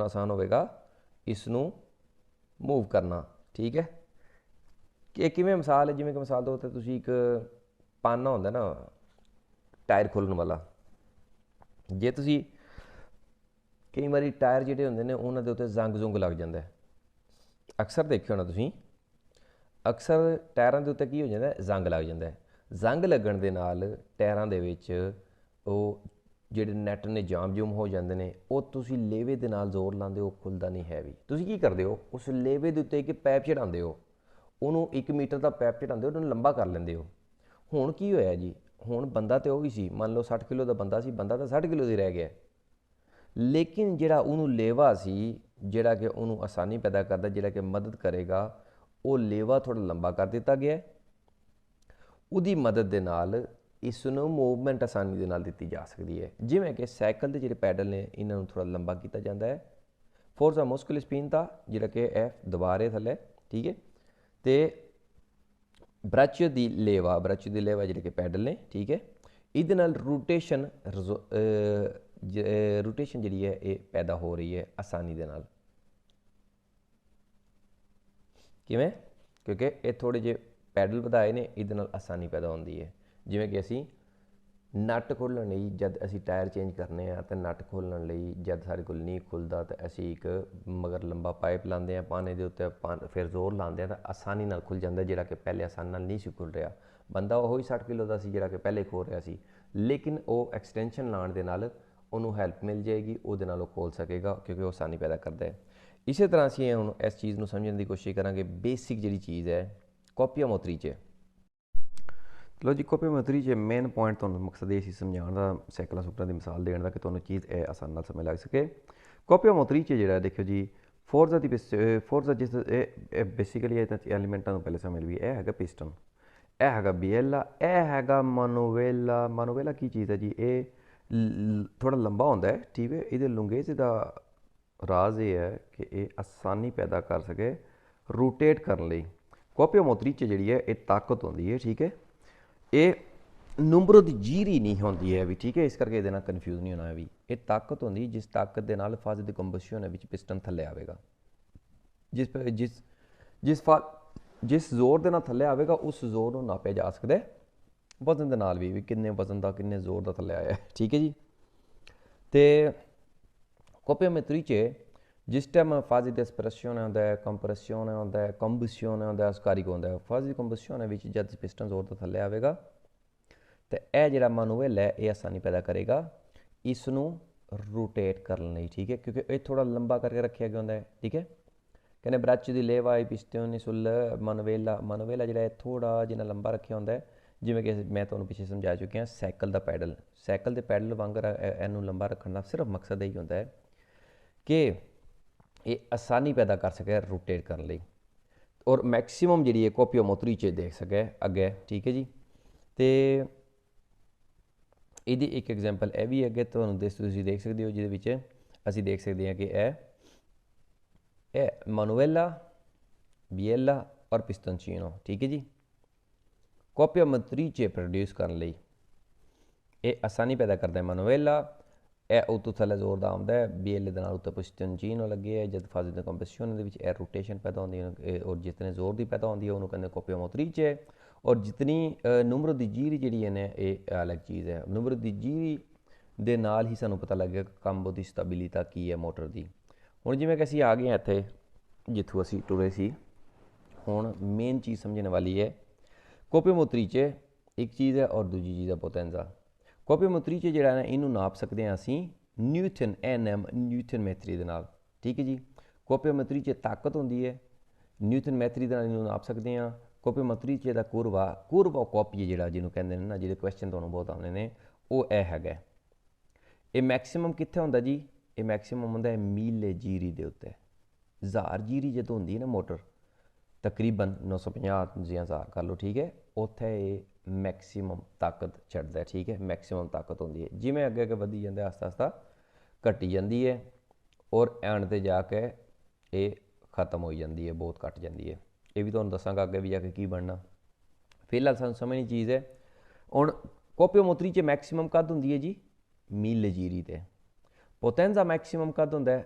ਆਸਾਨ ਹੋਵੇਗਾ ਇਸ ਨੂੰ ਮੂਵ ਕਰਨਾ। ਠੀਕ ਹੈ। ਕਿ ਕਿਵੇਂ ਮਿਸਾਲ ਹੈ, ਜਿਵੇਂ ਕਿ ਮਿਸਾਲ ਦੋ 'ਤੇ ਤੁਸੀਂ ਇੱਕ ਪਾਨਾ ਹੁੰਦਾ ਨਾ ਟਾਇਰ ਖੋਲ੍ਹਣ ਵਾਲਾ, ਜੇ ਤੁਸੀਂ ਕਈ ਵਾਰੀ ਟਾਇਰ ਜਿਹੜੇ ਹੁੰਦੇ ਨੇ ਉਹਨਾਂ ਦੇ ਉੱਤੇ ਜ਼ੰਗ ਜ਼ੁੰਗ ਲੱਗ ਜਾਂਦਾ ਹੈ। ਅਕਸਰ ਦੇਖਿਓ ਨਾ ਤੁਸੀਂ, ਅਕਸਰ ਟਾਇਰਾਂ ਦੇ ਉੱਤੇ ਕੀ ਹੋ ਜਾਂਦਾ, ਜ਼ੰਗ ਲੱਗ ਜਾਂਦਾ ਹੈ। ਜ਼ੰਗ ਲੱਗਣ ਦੇ ਨਾਲ ਟਾਇਰਾਂ ਦੇ ਵਿੱਚ ਉਹ ਜਿਹੜੇ ਨੈੱਟ ਨੇ ਜਾਮ ਜੂਮ ਹੋ ਜਾਂਦੇ ਨੇ। ਉਹ ਤੁਸੀਂ ਲੇਵੇ ਦੇ ਨਾਲ ਜ਼ੋਰ ਲਾਉਂਦੇ ਹੋ, ਖੁੱਲਦਾ ਨਹੀਂ ਹੈ ਵੀ। ਤੁਸੀਂ ਕੀ ਕਰਦੇ ਹੋ, ਉਸ ਲੇਵੇ ਦੇ ਉੱਤੇ ਇੱਕ ਪੈਪ ਚੜਾਉਂਦੇ ਹੋ, ਉਹਨੂੰ 1 ਮੀਟਰ ਦਾ ਪੈਪ ਚੜਾਉਂਦੇ ਹੋ, ਉਹਨੂੰ ਲੰਬਾ ਕਰ ਲੈਂਦੇ ਹੋ। ਹੁਣ ਕੀ ਹੋਇਆ ਜੀ, ਹੁਣ ਬੰਦਾ ਤਾਂ ਉਹੀ ਸੀ, ਮੰਨ ਲਓ 60 ਕਿਲੋ ਦਾ ਬੰਦਾ ਸੀ, ਬੰਦਾ ਤਾਂ 60 ਕਿਲੋ ਦੀ ਰਹਿ ਗਿਆ। ਲੇਕਿਨ ਜਿਹੜਾ ਉਹਨੂੰ ਲੇਵਾ ਸੀ, ਜਿਹੜਾ ਕਿ ਉਹਨੂੰ ਆਸਾਨੀ ਪੈਦਾ ਕਰਦਾ, ਜਿਹੜਾ ਕਿ ਮਦਦ ਕਰੇਗਾ, ਉਹ ਲੇਵਾ ਥੋੜ੍ਹਾ ਲੰਬਾ ਕਰ ਦਿੱਤਾ ਗਿਆ। ਉਹਦੀ ਮਦਦ ਦੇ ਨਾਲ ਇਸ ਨੂੰ ਮੂਵਮੈਂਟ ਆਸਾਨੀ ਦੇ ਨਾਲ ਦਿੱਤੀ ਜਾ ਸਕਦੀ ਹੈ। ਜਿਵੇਂ ਕਿ ਸਾਈਕਲ ਦੇ ਜਿਹੜੇ ਪੈਡਲ ਨੇ, ਇਹਨਾਂ ਨੂੰ ਥੋੜ੍ਹਾ ਲੰਬਾ ਕੀਤਾ ਜਾਂਦਾ ਹੈ। ਫੋਰਜ਼ਾ ਮੁਸਕਲ ਸਪੀਨਤਾ, ਜਿਹੜਾ ਕਿ ਇਹ ਦੁਬਾਰੇ ਥੱਲੇ, ਠੀਕ ਹੈ। ਅਤੇ ਬ੍ਰਸ਼ ਦੀ ਲੇਵਾ ਜਿਹੜੇ ਕਿ ਪੈਡਲ ਨੇ, ਠੀਕ ਹੈ। ਇਹਦੇ ਨਾਲ ਰੋਟੇਸ਼ਨ ਜਿਹੜੀ ਹੈ ਇਹ ਪੈਦਾ ਹੋ ਰਹੀ ਹੈ ਆਸਾਨੀ ਦੇ ਨਾਲ। ਕਿਵੇਂ? ਕਿਉਂਕਿ ਇਹ ਥੋੜ੍ਹੇ ਜਿਹੇ ਪੈਡਲ ਵਧਾਏ ਨੇ, ਇਹਦੇ ਨਾਲ ਆਸਾਨੀ ਪੈਦਾ ਹੁੰਦੀ ਹੈ। ਜਿਵੇਂ ਕਿ ਅਸੀਂ ਨੱਟ ਖੋਲ੍ਹਣ ਲਈ, ਜਦ ਅਸੀਂ ਟਾਇਰ ਚੇਂਜ ਕਰਨੇ ਆ ਤਾਂ ਨੱਟ ਖੋਲ੍ਹਣ ਲਈ ਜਦ ਸਾਡੇ ਕੋਲ ਨਹੀਂ ਖੁੱਲ੍ਹਦਾ ਤਾਂ ਅਸੀਂ ਇੱਕ ਮਗਰ ਲੰਬਾ ਪਾਈਪ ਲਾਉਂਦੇ ਹਾਂ, ਪਾਣੀ ਦੇ ਉੱਤੇ ਫਿਰ ਜ਼ੋਰ ਲਾਉਂਦੇ ਹਾਂ ਤਾਂ ਆਸਾਨੀ ਨਾਲ ਖੁੱਲ੍ਹ ਜਾਂਦਾ, ਜਿਹੜਾ ਕਿ ਪਹਿਲੇ ਆਸਾਨੀ ਨਾਲ ਨਹੀਂ ਸੀ ਖੁੱਲ੍ਹ ਰਿਹਾ। ਬੰਦਾ ਉਹੀ 60 ਕਿਲੋ ਦਾ ਸੀ ਜਿਹੜਾ ਕਿ ਪਹਿਲੇ ਖੋਲ੍ਹ ਰਿਹਾ ਸੀ, ਲੇਕਿਨ ਉਹ ਐਕਸਟੈਂਸ਼ਨ ਲਾਉਣ ਦੇ ਨਾਲ ਉਹਨੂੰ ਹੈਲਪ ਮਿਲ ਜਾਏਗੀ, ਉਹਦੇ ਨਾਲ ਉਹ ਖੋਲ੍ਹ ਸਕੇਗਾ, ਕਿਉਂਕਿ ਉਹ ਆਸਾਨੀ ਪੈਦਾ ਕਰਦਾ ਹੈ। ਇਸੇ ਤਰ੍ਹਾਂ ਅਸੀਂ ਹੁਣ ਇਸ ਚੀਜ਼ ਨੂੰ ਸਮਝਣ ਦੀ ਕੋਸ਼ਿਸ਼ ਕਰਾਂਗੇ। ਬੇਸਿਕ ਜਿਹੜੀ ਚੀਜ਼ ਹੈ ਕੋਪੀਆ ਮੋਤਰੀਚੇ। ਲੋ ਜੀ, ਕੋਪੀਆ ਮੋਤਰੀਚੇ ਮੇਨ ਪੁਆਇੰਟ ਤੁਹਾਨੂੰ ਮਕਸਦ ਇਹ ਸੀ ਸਮਝਾਉਣ ਦਾ, ਸਾਈਕਲਾਂ ਸੁਕਲਾਂ ਦੀ ਮਿਸਾਲ ਦੇਣ ਦਾ, ਕਿ ਤੁਹਾਨੂੰ ਚੀਜ਼ ਇਹ ਆਸਾਨ ਨਾਲ ਸਮਝ ਲੱਗ ਸਕੇ। ਕੋਪੀਆ ਮੋਤਰੀਚੇ ਜਿਹੜਾ ਦੇਖਿਓ ਜੀ, ਫੋਰਜ਼ਾ ਜਿਸ ਇਹ ਬੇਸਿਕਲੀ ਇਹ ਐਲੀਮੈਂਟਾਂ ਨੂੰ ਪਹਿਲੇ ਸਮਝ ਲਈਏ। ਇਹ ਹੈਗਾ ਪਿਸਟਨ, ਇਹ ਹੈਗਾ ਬਿਏਲਾ, ਇਹ ਹੈਗਾ ਮਾਨੋਵੇਲਾ। ਮਾਨੋਵੇਲਾ ਕੀ ਚੀਜ਼ ਹੈ ਜੀ, ਇਹ ਥੋੜ੍ਹਾ ਲੰਬਾ ਹੁੰਦਾ ਹੈ, ਠੀਕ ਹੈ। ਇਹਦੇ ਲੰਗੇਜ ਦਾ ਰਾਜ਼ ਇਹ ਹੈ ਕਿ ਇਹ ਆਸਾਨੀ ਪੈਦਾ ਕਰ ਸਕੇ ਰੋਟੇਟ ਕਰਨ ਲਈ। ਕੋਪੀਆ ਮੋਤਰੀਚੇ ਜਿਹੜੀ ਹੈ ਇਹ ਤਾਕਤ ਹੁੰਦੀ ਹੈ, ਠੀਕ ਹੈ। ਇਹ ਨੰਬਰੋ ਦੀ ਜੀਰੀ ਨਹੀਂ ਹੁੰਦੀ ਹੈ ਵੀ, ਠੀਕ ਹੈ। ਇਸ ਕਰਕੇ ਇਹਦੇ ਨਾਲ ਕਨਫਿਊਜ਼ ਨਹੀਂ ਹੋਣਾ ਵੀ। ਇਹ ਤਾਕਤ ਹੁੰਦੀ ਜਿਸ ਤਾਕਤ ਦੇ ਨਾਲ ਫਾਜ਼ ਦੀ ਕੰਬਸ਼ਨ ਵਿੱਚ ਪਿਸਟਨ ਥੱਲੇ ਆਵੇਗਾ। ਜਿਸ ਜ਼ੋਰ ਦੇ ਨਾਲ ਥੱਲੇ ਆਵੇਗਾ, ਉਸ ਜ਼ੋਰ ਨੂੰ ਨਾਪਿਆ ਜਾ ਸਕਦਾ ਵਜ਼ਨ ਦੇ ਨਾਲ ਵੀ ਕਿੰਨੇ ਵਜ਼ਨ ਦਾ, ਕਿੰਨੇ ਜ਼ੋਰ ਦਾ ਥੱਲੇ ਆਇਆ, ਠੀਕ ਹੈ ਜੀ। ਅਤੇ ਕੋਪੀਆ ਮੋਤਰੀਚੇ ਜਿਸ ਟਾਈਮ ਫਾਜ਼ ਦੀ ਐਸਪ੍ਰੈਸ਼ਨ ਹੁੰਦਾ ਹੈ, ਕੰਪਰੈਸ਼ਨ ਹੁੰਦਾ ਹੈ, ਕੰਬਸ਼ਨ ਹੁੰਦਾ ਹੈ, ਸਕਾਰਿਕ ਹੁੰਦਾ ਹੈ। ਫਾਜ਼ ਦੀ ਕੰਬਸ਼ਨ ਵਿੱਚ ਜਦ ਪਿਸਟਨ ਜ਼ੋਰ ਤੋਂ ਥੱਲੇ ਆਵੇਗਾ ਤਾਂ ਇਹ ਜਿਹੜਾ ਮਾਨੂਅਲ ਹੈ ਇਹ ਆਸਾਨੀ ਪੈਦਾ ਕਰੇਗਾ ਇਸ ਨੂੰ ਰੋਟੇਟ ਕਰਨ ਲਈ, ਠੀਕ ਹੈ। ਕਿਉਂਕਿ ਇਹ ਥੋੜ੍ਹਾ ਲੰਬਾ ਕਰਕੇ ਰੱਖਿਆ ਗਿਆ ਹੁੰਦਾ ਹੈ, ਠੀਕ ਹੈ। ਕਹਿੰਦੇ ਬ੍ਰਸ਼ ਦੀ ਲੇਵਾ ਪਿਸਟਨ ਸੁਲ ਮਾਨੂਵੇਲਾ ਜਿਹੜਾ ਥੋੜ੍ਹਾ ਜਿਹਾ ਲੰਬਾ ਰੱਖਿਆ ਹੁੰਦਾ ਹੈ। ਜਿਵੇਂ ਕਿ ਮੈਂ ਤੁਹਾਨੂੰ ਪਿੱਛੇ ਸਮਝਾ ਚੁੱਕਿਆ, ਸਾਈਕਲ ਦਾ ਪੈਡਲ, ਸਾਈਕਲ ਦੇ ਪੈਡਲ ਵਾਂਗਰ ਇਹਨੂੰ ਲੰਬਾ ਰੱਖਣ ਦਾ ਸਿਰਫ ਮਕਸਦ ਇਹੀ ਹੁੰਦਾ ਹੈ ਕਿ ਇਹ ਆਸਾਨੀ ਪੈਦਾ ਕਰ ਸਕੇ ਰੋਟੇਟ ਕਰਨ ਲਈ, ਔਰ ਮੈਕਸੀਮਮ ਜਿਹੜੀ ਹੈ ਕੋਪੀਆ ਮੋਤਰੀਚੇ ਦੇਖ ਸਕੇ ਅੱਗੇ, ਠੀਕ ਹੈ ਜੀ। ਅਤੇ ਇਹਦੀ ਇੱਕ ਐਗਜ਼ਾਮਪਲ ਇਹ ਵੀ ਅੱਗੇ ਤੁਹਾਨੂੰ ਤੁਸੀਂ ਦੇਖ ਸਕਦੇ ਹੋ, ਜਿਹਦੇ ਵਿੱਚ ਅਸੀਂ ਦੇਖ ਸਕਦੇ ਹਾਂ ਕਿ ਇਹ ਮਾਨੂਵੇਲਾ, ਬਿਏਲਾ ਔਰ ਪਿਸਟਨਚੀਨੋ, ਠੀਕ ਹੈ ਜੀ। ਕੋਪੀਆ ਮੋਤਰੀਚੇ ਪ੍ਰੋਡਿਊਸ ਕਰਨ ਲਈ ਇਹ ਆਸਾਨੀ ਪੈਦਾ ਕਰਦਾ ਹੈ ਮਾਨੂਵੇਲਾ। ਇਹ ਉੱਤੋਂ ਥੱਲੇ ਜ਼ੋਰ ਦਾ ਆਉਂਦਾ ਹੈ, ਬਿਏਲੇ ਦੇ ਨਾਲ ਉੱਤੇ ਪਿਸਟਨਚੀਨੋ ਲੱਗੇ ਹੈ। ਜਦ ਫਾਜ਼ ਦੀ ਕੰਬਸ਼ਨ ਦੇ ਵਿੱਚ ਇਹ ਰੋਟੇਸ਼ਨ ਪੈਦਾ ਹੁੰਦੀ ਹੈ, ਔਰ ਜਿਤਨੇ ਜ਼ੋਰ ਦੀ ਪੈਦਾ ਹੁੰਦੀ ਹੈ ਉਹਨੂੰ ਕਹਿੰਦੇ ਕੋਪੀਆ ਮੋਤਰੀਚੇ। ਔਰ ਜਿਤਨੀ ਨੰਬਰ ਦੀ ਜੀਰੀ ਜਿਹੜੀ ਹੈ ਨਾ, ਇਹ ਅਲੱਗ ਚੀਜ਼ ਹੈ। ਨੰਬਰ ਦੀ ਜੀਰੀ ਦੇ ਨਾਲ ਹੀ ਸਾਨੂੰ ਪਤਾ ਲੱਗੇਗਾ ਕੰਮ ਦੀ ਸਟੈਬਿਲਿਟੀ ਕੀ ਹੈ ਮੋਟਰ ਦੀ। ਹੁਣ ਜਿਵੇਂ ਕਿ ਅਸੀਂ ਆ ਗਏ ਹਾਂ ਇੱਥੇ ਜਿੱਥੋਂ ਅਸੀਂ ਟੁਰੇ ਸੀ, ਹੁਣ ਮੇਨ ਚੀਜ਼ ਸਮਝਣ ਵਾਲੀ ਹੈ ਕੋਪੀਆ ਮੋਤਰੀਚੇ ਇੱਕ ਚੀਜ਼ ਹੈ ਔਰ ਦੂਜੀ ਚੀਜ਼ ਹੈ ਪੋਤੈਂਜ਼ਾ। ਕੋਪੀਆ ਮੋਤਰੀਚੇ ਜਿਹੜਾ ਹੈ ਇਹਨੂੰ ਨਾਪ ਸਕਦੇ ਹਾਂ ਅਸੀਂ ਨਿਊਟਨ ਨਿਊਟਨ ਮੈਥਰੀ ਦੇ ਨਾਲ, ਠੀਕ ਹੈ ਜੀ। ਕੋਪੀਆ ਮੋਤਰੀਚੇ ਤਾਕਤ ਹੁੰਦੀ ਹੈ, ਨਿਊਟਨ ਮੈਥਰੀ ਦੇ ਨਾਲ ਇਹਨੂੰ ਨਾਪ ਸਕਦੇ ਹਾਂ। ਕੋਪੀਆ ਮੋਤਰੀਚੇ ਦਾ ਕੁਰਵਾ ਕੋਪੀਆ ਜਿਹੜਾ ਜਿਹਨੂੰ ਕਹਿੰਦੇ ਨੇ ਨਾ, ਜਿਹਦੇ ਕੁਐਸਚਨ ਤੁਹਾਨੂੰ ਬਹੁਤ ਆਉਂਦੇ ਨੇ, ਉਹ ਇਹ ਹੈਗਾ। ਇਹ ਮੈਕਸੀਮਮ ਕਿੱਥੇ ਹੁੰਦਾ ਜੀ, ਇਹ ਮੈਕਸੀਮਮ ਹੁੰਦਾ ਹੈ ਮੀਲੇ ਜੀਰੀ ਦੇ ਉੱਤੇ। 1000 ਜੀਰੀ ਜਦੋਂ ਹੁੰਦੀ ਹੈ ਨਾ ਮੋਟਰ, ਤਕਰੀਬਨ 950 ਜਾਂ 1000 ਕਰ ਲਓ, ਠੀਕ ਹੈ। ਉੱਥੇ ਇਹ ਮੈਕਸੀਮਮ ਤਾਕਤ ਛੱਡਦਾ, ਠੀਕ ਹੈ। ਮੈਕਸੀਮਮ ਤਾਕਤ ਹੁੰਦੀ ਹੈ। ਜਿਵੇਂ ਅੱਗੇ ਅੱਗੇ ਵਧੀ ਜਾਂਦਾ ਆਸਤਾ ਆਸਤਾ ਘਟੀ ਜਾਂਦੀ ਹੈ, ਔਰ ਐਂਡ 'ਤੇ ਜਾ ਕੇ ਇਹ ਖਤਮ ਹੋ ਜਾਂਦੀ ਹੈ, ਬਹੁਤ ਘੱਟ ਜਾਂਦੀ ਹੈ। ਇਹ ਵੀ ਤੁਹਾਨੂੰ ਦੱਸਾਂਗਾ ਅੱਗੇ ਵੀ ਜਾ ਕੇ ਕੀ ਬਣਨਾ। ਫਿਲਹਾਲ ਸਾਨੂੰ ਸਮਝਣੀ ਚੀਜ਼ ਹੈ। ਹੁਣ ਕੋਪੀਆ ਮੋਤਰੀਚੇ ਮੈਕਸੀਮਮ ਕਦ ਹੁੰਦੀ ਹੈ ਜੀ, ਮੀਲੇ ਜੀਰੀ 'ਤੇ। ਪੋਤੈਂਜ਼ਾ ਮੈਕਸੀਮਮ ਕਦ ਹੁੰਦਾ ਹੈ,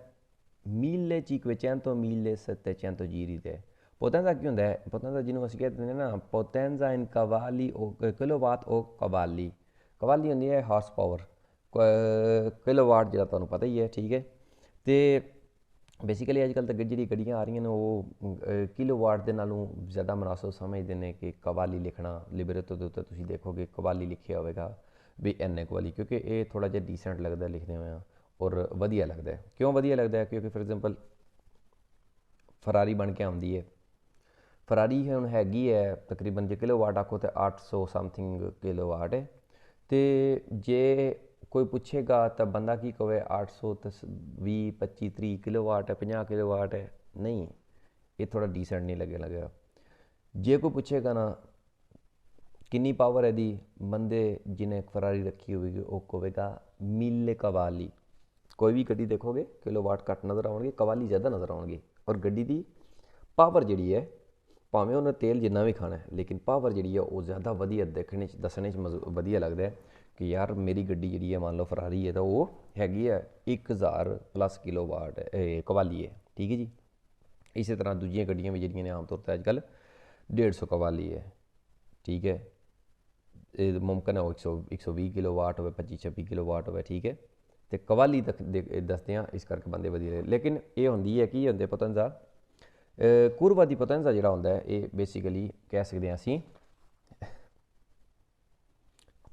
1500 1700 ਜੀਰੀ 'ਤੇ। ਪੋਤੈਂਜ਼ਾ ਕੀ ਹੁੰਦਾ ਹੈ, ਪੋਤੈਂਜ਼ਾ ਜਿਹਨੂੰ ਅਸੀਂ ਕਹਿੰਦੇ ਨੇ ਨਾ, ਪੋਤੈਂਜ਼ਾ ਇਨ ਕਵਾਲੀ ਕਿਲੋਵਾਟ ਉਹ ਕਵਾਲੀ। ਕਵਾਲੀ ਹੁੰਦੀ ਹੈ ਹਾਰਸ ਪਾਵਰ, ਕਿਲੋਵਾਟ ਜਿਹੜਾ ਤੁਹਾਨੂੰ ਪਤਾ ਹੀ ਹੈ, ਠੀਕ ਹੈ। ਤੇ ਬੇਸਿਕਲੀ ਅੱਜ ਕੱਲ੍ਹ ਤਾਂ ਜਿਹੜੀ ਗੱਡੀਆਂ ਆ ਰਹੀਆਂ ਨੇ ਉਹ ਕਿਲੋਵਾਟ ਦੇ ਨਾਲੋਂ ਜ਼ਿਆਦਾ ਮੁਨਾਸਬ ਸਮਝਦੇ ਨੇ ਕਿ ਕਵਾਲੀ ਲਿਖਣਾ। ਲਿਬਰੇਟੋ ਦੇ ਉੱਤੇ ਤੁਸੀਂ ਦੇਖੋਗੇ ਕਵਾਲੀ ਲਿਖਿਆ ਹੋਵੇਗਾ ਵੀ ਇੰਨੇ ਕਵਾਲੀ, ਕਿਉਂਕਿ ਇਹ ਥੋੜ੍ਹਾ ਜਿਹਾ ਡੀਸੈਂਟ ਲੱਗਦਾ ਲਿਖਦੇ ਹੋਇਆ ਔਰ ਵਧੀਆ ਲੱਗਦਾ ਹੈ। ਕਿਉਂ ਵਧੀਆ ਲੱਗਦਾ ਹੈ? ਕਿਉਂਕਿ ਫੋਰ ਐਗਜ਼ਾਮਪਲ ਫਰਾਰੀ ਬਣ ਕੇ ਆਉਂਦੀ ਹੈ। ਫਰਾਰੀ ਹੁਣ ਹੈਗੀ ਹੈ ਤਕਰੀਬਨ, ਜੇ ਕਿਲੋਵਾਟ ਆਖੋ ਤਾਂ 800 ਸਮਥਿੰਗ ਕਿਲੋਵਾਟ ਹੈ। ਅਤੇ ਜੇ ਕੋਈ ਪੁੱਛੇਗਾ ਤਾਂ ਬੰਦਾ ਕੀ ਕਹੇ 800 ਤਾਂ 20 25 30 ਕਿਲੋਵਾਟ ਹੈ, 50 ਕਿਲੋਵਾਟ ਹੈ। ਨਹੀਂ, ਇਹ ਥੋੜ੍ਹਾ ਡੀਸੈਂਟ ਨਹੀਂ ਲੱਗੇਗਾ। ਜੇ ਕੋਈ ਪੁੱਛੇਗਾ ਨਾ ਕਿੰਨੀ ਪਾਵਰ ਹੈ ਦੀ, ਬੰਦੇ ਜਿਹਨੇ ਫਰਾਰੀ ਰੱਖੀ ਹੋਵੇਗੀ ਉਹ ਕਹੇਗਾ 1000 ਕਵਾਲੀ। ਕੋਈ ਵੀ ਗੱਡੀ ਦੇਖੋਗੇ ਕਿਲੋਵਾਟ ਘੱਟ ਨਜ਼ਰ ਆਉਣਗੇ, ਕਵਾਲੀ ਜ਼ਿਆਦਾ ਨਜ਼ਰ ਆਉਣਗੇ। ਔਰ ਗੱਡੀ ਦੀ ਪਾਵਰ ਜਿਹੜੀ ਹੈ, ਭਾਵੇਂ ਉਹਨੇ ਤੇਲ ਜਿੰਨਾ ਵੀ ਖਾਣਾ ਲੇਕਿਨ ਪਾਵਰ ਜਿਹੜੀ ਹੈ ਉਹ ਜ਼ਿਆਦਾ ਵਧੀਆ ਦੇਖਣੇ 'ਚ ਦੱਸਣੇ 'ਚ ਵਧੀਆ ਲੱਗਦਾ ਹੈ ਕਿ ਯਾਰ ਮੇਰੀ ਗੱਡੀ ਜਿਹੜੀ ਹੈ ਮੰਨ ਲਓ ਫਰਾਰੀ ਹੈ ਤਾਂ ਉਹ ਹੈਗੀ ਹੈ 1000+ ਕਿਲੋਵਾਟ ਕਵਾਲੀ ਹੈ। ਠੀਕ ਹੈ ਜੀ। ਇਸੇ ਤਰ੍ਹਾਂ ਦੂਜੀਆਂ ਗੱਡੀਆਂ ਵੀ ਜਿਹੜੀਆਂ ਨੇ ਆਮ ਤੌਰ 'ਤੇ ਅੱਜ ਕੱਲ੍ਹ 150 ਕਵਾਲੀ ਹੈ। ਠੀਕ ਹੈ, ਇਹ ਮੁਮਕਿਨ ਹੈ ਉਹ 120 ਕਿਲੋਵਾਟ ਹੋਵੇ, 25-26 ਕਿਲੋਵਾਟ ਹੋਵੇ। ਠੀਕ ਹੈ, ਅਤੇ ਕਵਾਲੀ ਤੱਕ ਦੱਸਦੇ ਹਾਂ, ਇਸ ਕਰਕੇ ਬੰਦੇ ਵਧੀਆ। ਲੇਕਿਨ ਇਹ ਹੁੰਦੀ ਹੈ ਕੀ ਹੁੰਦੇ ਪੋਤੈਂਜ਼ਾ, ਕੁਰਵਾ ਦੀ ਪੋਤੈਂਜ਼ਾ ਜਿਹੜਾ ਹੁੰਦਾ ਹੈ ਇਹ ਬੇਸਿਕਲੀ ਕਹਿ ਸਕਦੇ ਹਾਂ ਅਸੀਂ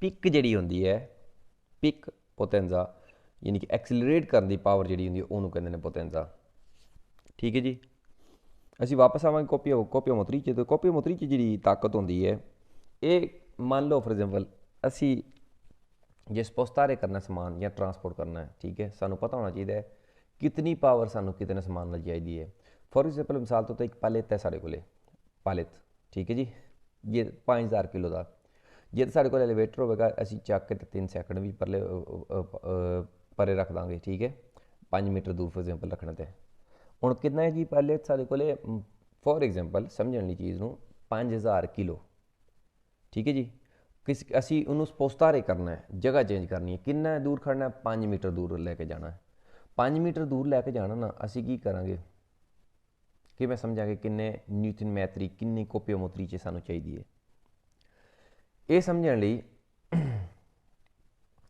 ਪਿਕ ਜਿਹੜੀ ਹੁੰਦੀ ਹੈ, ਪਿਕ ਪੋਤੈਂਜ਼ਾ, ਯਾਨੀ ਕਿ ਐਕਸੀਲਰੇਟ ਕਰਨ ਦੀ ਪਾਵਰ ਜਿਹੜੀ ਹੁੰਦੀ ਹੈ ਉਹਨੂੰ ਕਹਿੰਦੇ ਨੇ ਪੋਤੈਂਜ਼ਾ। ਠੀਕ ਹੈ ਜੀ। ਅਸੀਂ ਵਾਪਸ ਆਵਾਂਗੇ ਕੋਪੀਆ ਮੋਟਰੀ 'ਚ। ਕੋਪੀਆ ਮੋਟਰੀ 'ਚ ਜਿਹੜੀ ਤਾਕਤ ਹੁੰਦੀ ਹੈ ਇਹ ਮੰਨ ਲਓ ਫੋਰ ਐਗਜ਼ਾਮਪਲ ਅਸੀਂ ਜੇ ਸਪੋਸਤਾਰੇ ਕਰਨਾ ਸਮਾਨ ਜਾਂ ਟਰਾਂਸਪੋਰਟ ਕਰਨਾ ਹੈ। ਠੀਕ ਹੈ, ਸਾਨੂੰ ਪਤਾ ਹੋਣਾ ਚਾਹੀਦਾ ਹੈ ਕਿਤਨੀ ਪਾਵਰ ਸਾਨੂੰ ਕਿਤਨੇ ਸਮਾਨ ਨਾਲ ਚਾਹੀਦੀ ਹੈ। ਫੋਰ ਐਗਜ਼ਾਮਪਲ ਮਿਸਾਲ ਤੋਂ ਇੱਕ ਪਾਲਿਤ ਹੈ ਸਾਡੇ ਕੋਲੇ, ਪਾਲਿਤ। ਠੀਕ ਹੈ ਜੀ, ਜੇ 5000 ਕਿਲੋ ਦਾ, ਜੇ ਤਾਂ ਸਾਡੇ ਕੋਲ ਐਲੀਵੇਟਰ ਹੋਵੇਗਾ ਅਸੀਂ ਚੱਕ ਕੇ 3 ਸੈਕਿੰਡ ਵੀ ਪਰੇ ਰੱਖ ਦਾਂਗੇ। ਠੀਕ ਹੈ, 5 ਮੀਟਰ ਦੂਰ ਫੋਰ ਐਗਜ਼ਾਮਪਲ ਰੱਖਣਾ ਤੇ ਹੁਣ ਕਿੰਨਾ ਹੈ ਜੀ ਪਾਲਿਤ ਸਾਡੇ ਕੋਲੇ, ਫੋਰ ਐਗਜ਼ਾਮਪਲ ਸਮਝਣ ਲਈ ਚੀਜ਼ ਨੂੰ 5000 ਕਿਲੋ। ਠੀਕ ਹੈ ਜੀ, ਅਸੀਂ ਉਹਨੂੰ ਸਪੋਸਤਾਰੇ ਕਰਨਾ ਹੈ, ਜਗ੍ਹਾ ਚੇਂਜ ਕਰਨੀ ਹੈ, ਕਿੰਨਾ ਦੂਰ ਖੜਨਾ, 5 ਮੀਟਰ ਦੂਰ ਲੈ ਕੇ ਜਾਣਾ ਹੈ। 5 ਮੀਟਰ ਦੂਰ ਲੈ ਕੇ ਜਾਣਾ ਨਾ, ਅਸੀਂ ਕੀ ਕਰਾਂਗੇ, ਕਿਵੇਂ ਸਮਝਾਂਗੇ ਕਿੰਨੇ ਨਿਊਟਨ ਮੈਟਰੀ, ਕਿੰਨੀ ਕੋਪੀਆ ਮੋਟਰੀ 'ਚ ਸਾਨੂੰ ਚਾਹੀਦੀ ਹੈ। ਇਹ ਸਮਝਣ ਲਈ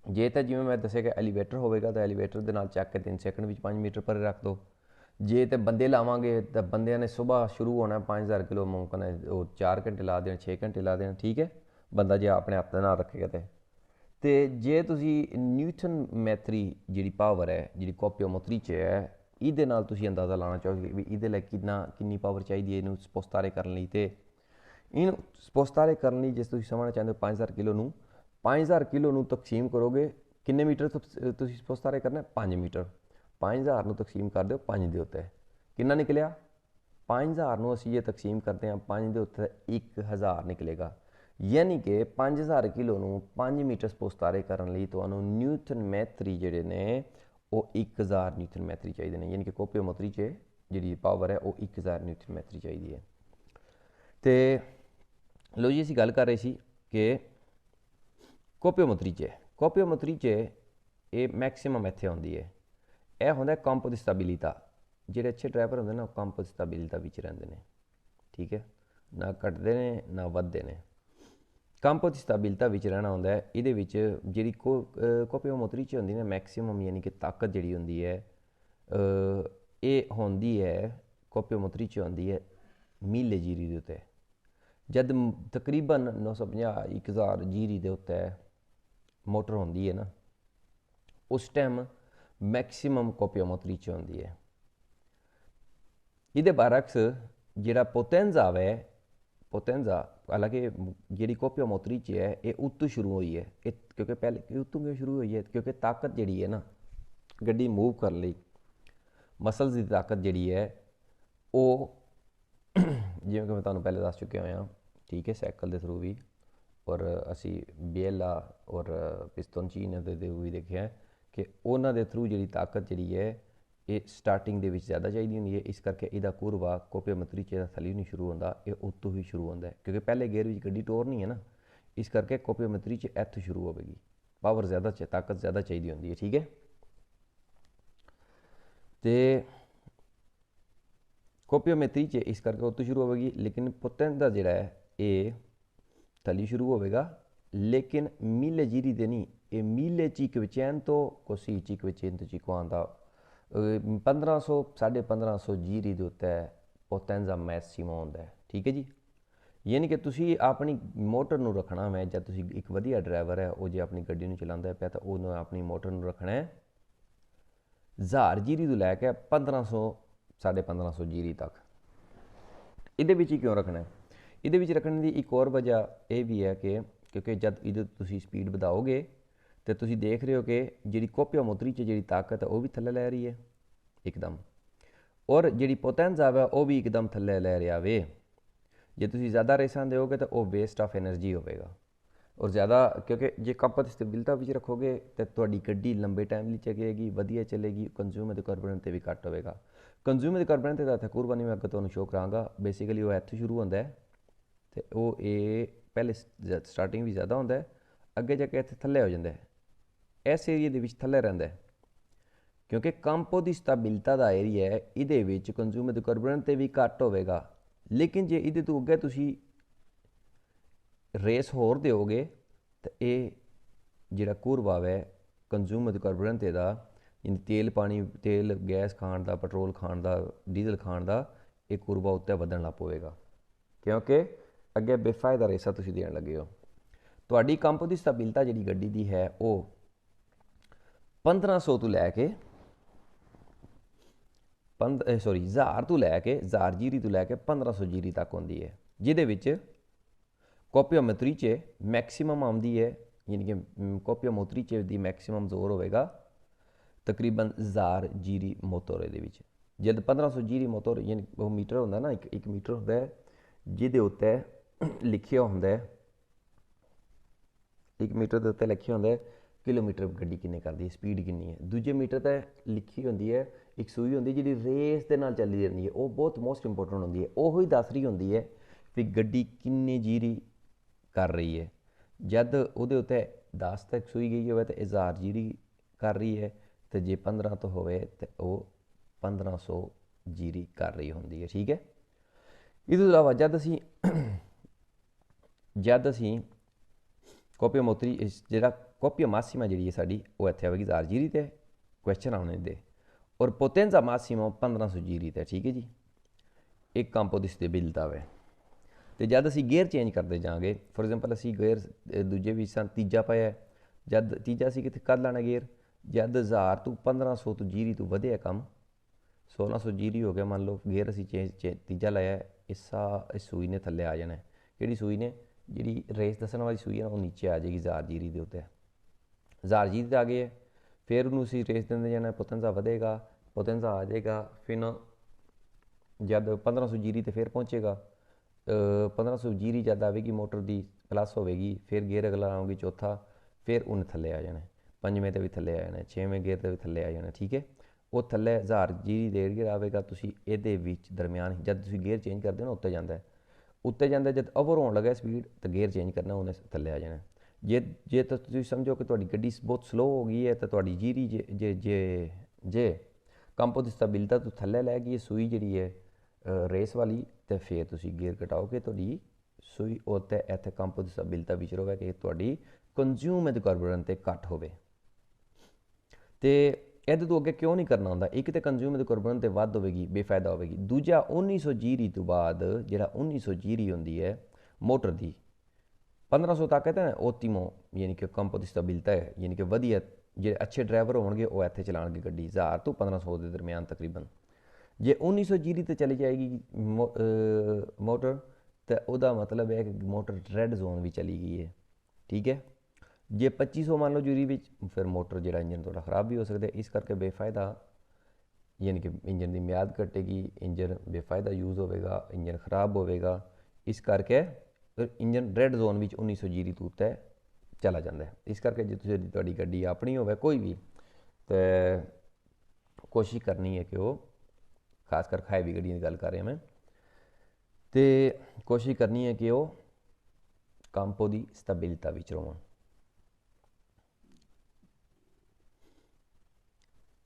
ਜੇ ਤਾਂ ਜਿਵੇਂ ਮੈਂ ਦੱਸਿਆ ਕਿ ਐਲੀਵੇਟਰ ਹੋਵੇਗਾ ਤਾਂ ਐਲੀਵੇਟਰ ਦੇ ਨਾਲ ਚੱਕ ਕੇ 3 ਸੈਕਿੰਡ ਵਿੱਚ 5 ਮੀਟਰ ਪਰੇ ਰੱਖ ਦਿਓ। ਜੇ ਤਾਂ ਬੰਦੇ ਲਾਵਾਂਗੇ ਤਾਂ ਬੰਦਿਆਂ ਨੇ ਸੁਬਾਹ ਸ਼ੁਰੂ ਹੋਣਾ 5000 ਕਿਲੋ ਮੁਮਕਿਨ ਹੈ ਉਹ 4 ਘੰਟੇ ਲਾ ਦੇਣ, 6 ਘੰਟੇ ਲਾ ਦੇਣ। ਠੀਕ ਹੈ, ਬੰਦਾ ਜੇ ਆਪਣੇ ਹੱਥ ਦੇ ਨਾਲ ਰੱਖੇਗਾ ਤੇ ਜੇ ਤੁਸੀਂ ਨਿਊਟਨ ਮੈਟਰੀ ਜਿਹੜੀ ਪਾਵਰ ਹੈ ਜਿਹੜੀ ਕੋਪੀਆ ਮੋਟਰੀ 'ਚ ਹੈ, ਇਹਦੇ ਨਾਲ ਤੁਸੀਂ ਅੰਦਾਜ਼ਾ ਲਾਉਣਾ ਚਾਹੋਗੇ ਵੀ ਇਹਦੇ ਲਈ ਕਿੰਨੀ ਪਾਵਰ ਚਾਹੀਦੀ ਹੈ ਇਹਨੂੰ ਸਪੋਸਤਾਰੇ ਕਰਨ ਲਈ। ਤੇ ਇਹਨੂੰ ਸਪੋਸਤਾਰੇ ਕਰਨ ਲਈ ਜੇ ਤੁਸੀਂ ਸਮਝਣਾ ਚਾਹੁੰਦੇ ਹੋ 5000 ਕਿਲੋ ਨੂੰ, 5000 ਕਿਲੋ ਨੂੰ ਤਕਸੀਮ ਕਰੋਗੇ, ਕਿੰਨੇ ਮੀਟਰ ਤੁਸੀਂ ਸਪੋਸਤਾਰੇ ਕਰਨਾ, 5 ਮੀਟਰ। 5000 ਨੂੰ ਤਕਸੀਮ ਕਰ ਦਿਓ 5 ਦੇ ਉੱਤੇ, ਕਿੰਨਾ ਨਿਕਲਿਆ? 5000 ਨੂੰ ਅਸੀਂ ਜੇ ਤਕਸੀਮ ਕਰਦੇ ਹਾਂ 5 ਦੇ ਉੱਤੇ 1000 ਨਿਕਲੇਗਾ। ਯਾਨੀ ਕਿ 5000 ਕਿਲੋ ਨੂੰ 5 ਮੀਟਰ ਸਪੋਸਤਾਰੇ ਕਰਨ ਲਈ ਤੁਹਾਨੂੰ ਨਿਊਟਨ ਮੈਟਰੀ ਜਿਹੜੇ ਨੇ ਉਹ 1000 ਨਿਊਟਨ ਮੈਟਰੀ ਚਾਹੀਦੇ ਨੇ। ਯਾਨੀ ਕਿ ਕੋਪੀਆ ਮੋਟਰੀ 'ਚ ਜਿਹੜੀ ਪਾਵਰ ਹੈ ਉਹ 1000 ਨਿਊਟਨ ਮੈਟਰੀ ਚਾਹੀਦੀ ਹੈ। ਤੇ ਲਓ ਜੀ, ਅਸੀਂ ਗੱਲ ਕਰ ਰਹੇ ਸੀ ਕਿ ਕੋਪੀਆ ਮੋਟਰੀ 'ਚ ਇਹ ਮੈਕਸੀਮਮ ਇੱਥੇ ਆਉਂਦੀ ਹੈ। ਇਹ ਹੁੰਦਾ ਕੰਪੋ ਦੀ ਸਟੈਬਿਲਿਟà। ਜਿਹੜੇ ਅੱਛੇ ਡਰਾਈਵਰ ਹੁੰਦੇ ਨੇ ਉਹ ਕੰਪੋ ਦੀ ਸਟੈਬਿਲਿਟà ਵਿੱਚ ਰਹਿੰਦੇ ਨੇ। ਠੀਕ ਹੈ, ਨਾ ਘਟਦੇ ਨੇ ਨਾ ਵੱਧਦੇ ਨੇ। ਕੰਪੋ ਦੀ ਸਟੈਬਿਲਿਟà ਵਿੱਚ ਰਹਿਣਾ ਹੁੰਦਾ ਹੈ। ਇਹਦੇ ਵਿੱਚ ਜਿਹੜੀ ਕੋਪੀਆ ਮੋਟਰੀ 'ਚ ਹੁੰਦੀ ਨਾ ਮੈਕਸੀਮਮ, ਯਾਨੀ ਕਿ ਤਾਕਤ ਜਿਹੜੀ ਹੁੰਦੀ ਹੈ ਇਹ ਹੁੰਦੀ ਹੈ ਕੋਪੀਆ ਮੋਟਰੀ 'ਚ ਹੁੰਦੀ ਹੈ 1000 ਜੀਰੀ ਦੇ ਉੱਤੇ। ਜਦ ਤਕਰੀਬਨ 950-1000 ਜੀਰੀ ਦੇ ਉੱਤੇ ਮੋਟਰ ਹੁੰਦੀ ਹੈ ਨਾ, ਉਸ ਟਾਈਮ ਮੈਕਸੀਮਮ ਕੋਪੀਆ ਮੋਟਰੀ 'ਚ ਹੁੰਦੀ ਹੈ। ਇਹਦੇ ਬਰਅਕਸ ਜਿਹੜਾ ਪੋਤੈਂਜ਼ਾ ਹੈ, ਹਾਲਾਂਕਿ ਜਿਹੜੀ ਕੋਪੀਆ ਮੋਟਰੀ 'ਚ ਹੈ ਇਹ ਉੱਤੋਂ ਸ਼ੁਰੂ ਹੋਈ ਹੈ। ਇਹ ਕਿਉਂਕਿ ਪਹਿਲੇ ਉੱਤੋਂ ਕਿਉਂ ਸ਼ੁਰੂ ਹੋਈ ਹੈ? ਕਿਉਂਕਿ ਤਾਕਤ ਜਿਹੜੀ ਹੈ ਨਾ ਗੱਡੀ ਮੂਵ ਕਰਨ ਲਈ, ਮਸਲਸ ਦੀ ਤਾਕਤ ਜਿਹੜੀ ਹੈ ਉਹ ਜਿਵੇਂ ਕਿ ਮੈਂ ਤੁਹਾਨੂੰ ਪਹਿਲੇ ਦੱਸ ਚੁੱਕਿਆ ਹੋਇਆ। ਠੀਕ ਹੈ, ਸਾਈਕਲ ਦੇ ਥਰੂ ਵੀ, ਔਰ ਅਸੀਂ ਬੇਲਾ ਔਰ ਪਿਸਤੌਨਚੀਨ ਦੇ ਵੀ ਦੇਖਿਆ ਕਿ ਉਹਨਾਂ ਦੇ ਥਰੂ ਜਿਹੜੀ ਤਾਕਤ ਜਿਹੜੀ ਹੈ ਇਹ ਸਟਾਰਟਿੰਗ ਦੇ ਵਿੱਚ ਜ਼ਿਆਦਾ ਚਾਹੀਦੀ ਹੁੰਦੀ ਹੈ। ਇਸ ਕਰਕੇ ਇਹਦਾ ਕੁਰਵਾ ਕੋਪੀਆ ਮੋਟਰੀ 'ਚ ਥੱਲੇ ਨਹੀਂ ਸ਼ੁਰੂ ਹੁੰਦਾ, ਇਹ ਉੱਤੋਂ ਹੀ ਸ਼ੁਰੂ ਹੁੰਦਾ ਹੈ। ਕਿਉਂਕਿ ਪਹਿਲੇ ਗੇਅਰ ਵਿੱਚ ਗੱਡੀ ਟੋਰਨੀ ਹੈ ਨਾ, ਇਸ ਕਰਕੇ ਕੋਪੀਆ ਮੋਟਰੀ 'ਚ ਇੱਥੋਂ ਸ਼ੁਰੂ ਹੋਵੇਗੀ। ਪਾਵਰ ਜ਼ਿਆਦਾ, ਤਾਕਤ ਜ਼ਿਆਦਾ ਚਾਹੀਦੀ ਹੁੰਦੀ ਹੈ। ਠੀਕ ਹੈ, ਤੇ ਕੋਪੀਆ ਮੋਟਰੀ 'ਚ ਇਸ ਕਰਕੇ ਉੱਤੋਂ ਸ਼ੁਰੂ ਹੋਵੇਗੀ। ਲੇਕਿਨ ਪੋਤੈਂਜ਼ਾ ਜਿਹੜਾ ਹੈ ਇਹ ਥੱਲੇ ਸ਼ੁਰੂ ਹੋਵੇਗਾ, ਲੇਕਿਨ 1000 ਜੀਰੀ ਦੇ ਨਹੀਂ, ਇਹ 1000 500 così 500 550 1500 1550 जीरी ਦੇ ਉੱਤੇ ਪੋਟੈਂਜ਼ਾ ਮੈਕਸਿਮਮ ਹੁੰਦਾ ਹੈ। ਠੀਕ ਹੈ ਜੀ। ਯਾਨੀ ਕਿ ਤੁਸੀਂ ਆਪਣੀ ਮੋਟਰ ਨੂੰ ਰੱਖਣਾ ਹੈ, ਜਦ ਤੁਸੀਂ ਇੱਕ ਵਧੀਆ ਡਰਾਈਵਰ ਹੈ ਉਹ ਜੇ ਆਪਣੀ ਗੱਡੀ ਨੂੰ ਚਲਾਉਂਦਾ ਪਿਆ ਤਾਂ ਉਹਨੂੰ ਆਪਣੀ ਮੋਟਰ ਨੂੰ ਰੱਖਣਾ ਹੈ 1000 ਜੀਰੀ ਤੋਂ ਲੈ ਕੇ 1500 1550 ਜੀਰੀ ਤੱਕ। ਇਹਦੇ ਵਿੱਚ ਹੀ ਕਿਉਂ ਰੱਖਣਾ ਹੈ? ਇਹਦੇ ਵਿੱਚ ਰੱਖਣ ਦੀ ਇੱਕ ਹੋਰ ਵਜ੍ਹਾ ਇਹ ਵੀ ਹੈ ਕਿ ਕਿਉਂਕਿ ਜਦ ਇਹਦੇ ਤੁਸੀਂ ਸਪੀਡ ਵਧਾਓਗੇ तो तुसी देख रहे हो कि जी कोपिया मोतरी च जी ताकत है वह भी थले लै रही है एकदम, और जी पोटेंजा है वह भी एकदम थले लै रहा वे। जे तुसी ज़्यादा रेसा दोगे तो वह वेस्ट ऑफ एनर्जी होगा, और ज़्यादा क्योंकि जे कंपन स्टेबिलिटी भी रखोगे तो तुहाडी गड्डी लंबे टाइम लिए चलेगी, वधिया चलेगी, कंज्यूमर कार्बन तो भी घट होगा। कंज्यूमर कार्बन तो इतने कुरबानी मैं अगर तुहानूं शो करांगा, बेसिकली वो इत्थों शुरू होंदा है तो वो ये पहले स्टार्टिंग भी ज़्यादा होंदा है, अगे जाके इत्थे थले हो जाता है, इस एरिए दे विच थले रहिंदा है क्योंकि कंपो की स्टेबिलिटी का एरिया है, ये कंज्यूमर कार्बन तो भी घट होगा। लेकिन जे ये तो अगे तुसी रेस होर दोगे तो ये जिहड़ा कुरवा है कंज्यूमर कार्बन का तेल पानी तेल गैस खाण का पेट्रोल खाण का डीजल खाण का ये कुरवा उत्ते वधन लग पवेगा क्योंकि अगे बेफायदा रेसा तुसीं देण लगे हो। तुहाडी कंप की स्टेबिलिटी जिहड़ी गड्डी दी है वो 1500 तो लैके 1000 तो लैके 1000 जीरी तो लैके 1500 जीरी तक होंदी है, जिहदे विच कोपिया मोतरी च मैक्सीमम आती है, यानी कि कोपिया मोतरी च दी मैक्सीमम जोर होगा तकरीबन 1000 जीरी मोटर ये। जब 1500 जीरी मोटर यानी वो मीटर होंदा ना, एक मीटर होंदा है जिहदे उत्ते लिखिया होंदा है, एक मीटर के उत्ते लिखिया होंदा है किलोमीटर गड्डी किन्ने करदी है, स्पीड किन्नी है। दूजे मीटर ते लिखी होंदी है एक सूई होंदी है जी रेस के नाल चलदी रहंदी है, वो बहुत मोस्ट इंपोर्टेंट होंदी है, वो ही दस रही होंदी है कि गड्डी किन्नी जीरी कर रही है। जब उहदे उत्ते 10 तक सूई गई हो तो 1000 जीरी कर रही है, तो जे 15 तो होवे तो वो 1500 जीरी कर रही होंदी है। ठीक है। इस तो इलावा जद असी कोपिया मोतरी जिहड़ा कोपिया मासीमा जी है साड़ी वो इत्थे आएगी 1000 जीरी ते क्वेश्चन आने दे, और पोटेंजा मासीमा 1500 जीरी ते। ठीक है जी। एक कंपो की स्टेबिलिटी है तो जब असी गेयर चेंज करते जाएंगे, फॉर एग्जांपल असी गेयर दूजे भी सन तीजा पाया, जब तीजा असी कितने कर लेना गेयर, जब 1000 तो 1500 तो जीरी तो वधिया कम 1600 जीरी हो गया, मान लो गेयर असी तीजा लाया, इस सूई ने थले आ जाना है। कि सूई ने जी रेस दसन वाली सूई है वो नीचे आ जाएगी 1000 जीरी के उत्ते, 1000 जीरी आ गए, फिर उन्होंने रेस देंदे जाना, पोटेंजा वधेगा, पोटेंजा आ जाएगा, फिर जब 1500 जीरी तो फिर पहुँचेगा, 1500 जीरी जब आएगी मोटर की प्लस होगी, फिर गेयर अगला आऊँगी चौथा, फिर उन्हें थले आ जाना, पंजवें तो भी थले आ जाना, छेवें गेयर तो भी थले आ जाना। ठीक है। वो थले 1000 जीरी देर गेयर आएगा, तुसी ये दरम्यान जब तुसी गेयर चेंज करते हो ना उत्ते जाता है, उत्ते जाता जब ओवर होने लगे स्पीड तो गेयर चेंज करना, उन्हें थले आ जाना। जे तो तुम समझो कि तुहाडी गड्डी बहुत स्लो हो गई है तो तुहाडी जीरी जे जे जे जे कंपो की स्टेबिलिटी तो थले लै गई सूई जी है रेस वाली, तो फिर तुसी गेयर घटाओगे तुहाडी सूई उत्ते इत्थे कंपो की स्टेबिलिटी विच रहे कि तुहाडी कंज्यूमर कार्बन ते घट होवे। तो ਇਹਦੇ ਤੋਂ ਅੱਗੇ क्यों नहीं करना ਹੁੰਦਾ? एक तो कंज्यूमर कार्बन ਤੇ ਵੱਧ ਹੋਵੇਗੀ, बेफायदा होगी। दूजा 1900 जीरी तो बाद ਜਿਹੜਾ 1900 जीरी होंदी है मोटर की 1500 तक है ओतिमो, यानी कि कंपो की स्टेबिलिटी है, यानी कि वधिया जे अच्छे ड्राइवर होंगे वो इत्थे चलाएंगे गड्डी 1000 तो 1500 के दरम्यान तकरीबन। जे 1900 जीरी तो चली जाएगी मोटर तो वह मतलब है कि मोटर रेड जोन भी चली गई है। ठीक है। जे 2500 मान लो जीरी में, फिर मोटर जो इंजन थोड़ा खराब भी हो सकता है, इस करके बेफायदा यानी कि इंजन की म्याद घटेगी, इंजन बेफायदा यूज़ होगा, इंजन खराब होगा, इस करके इंजन रेड जोन में 1900 जीरी तो उत्ते चला जाता है। इस करके जो तुहाडी गड्डी अपनी हो कोई भी तो कोशिश करनी है कि वो खासकर हैवी गड्डियों की गल कर रहा मैं, तो कोशिश करनी है कि वो कंपो की स्टेबिलिटी विच रहन।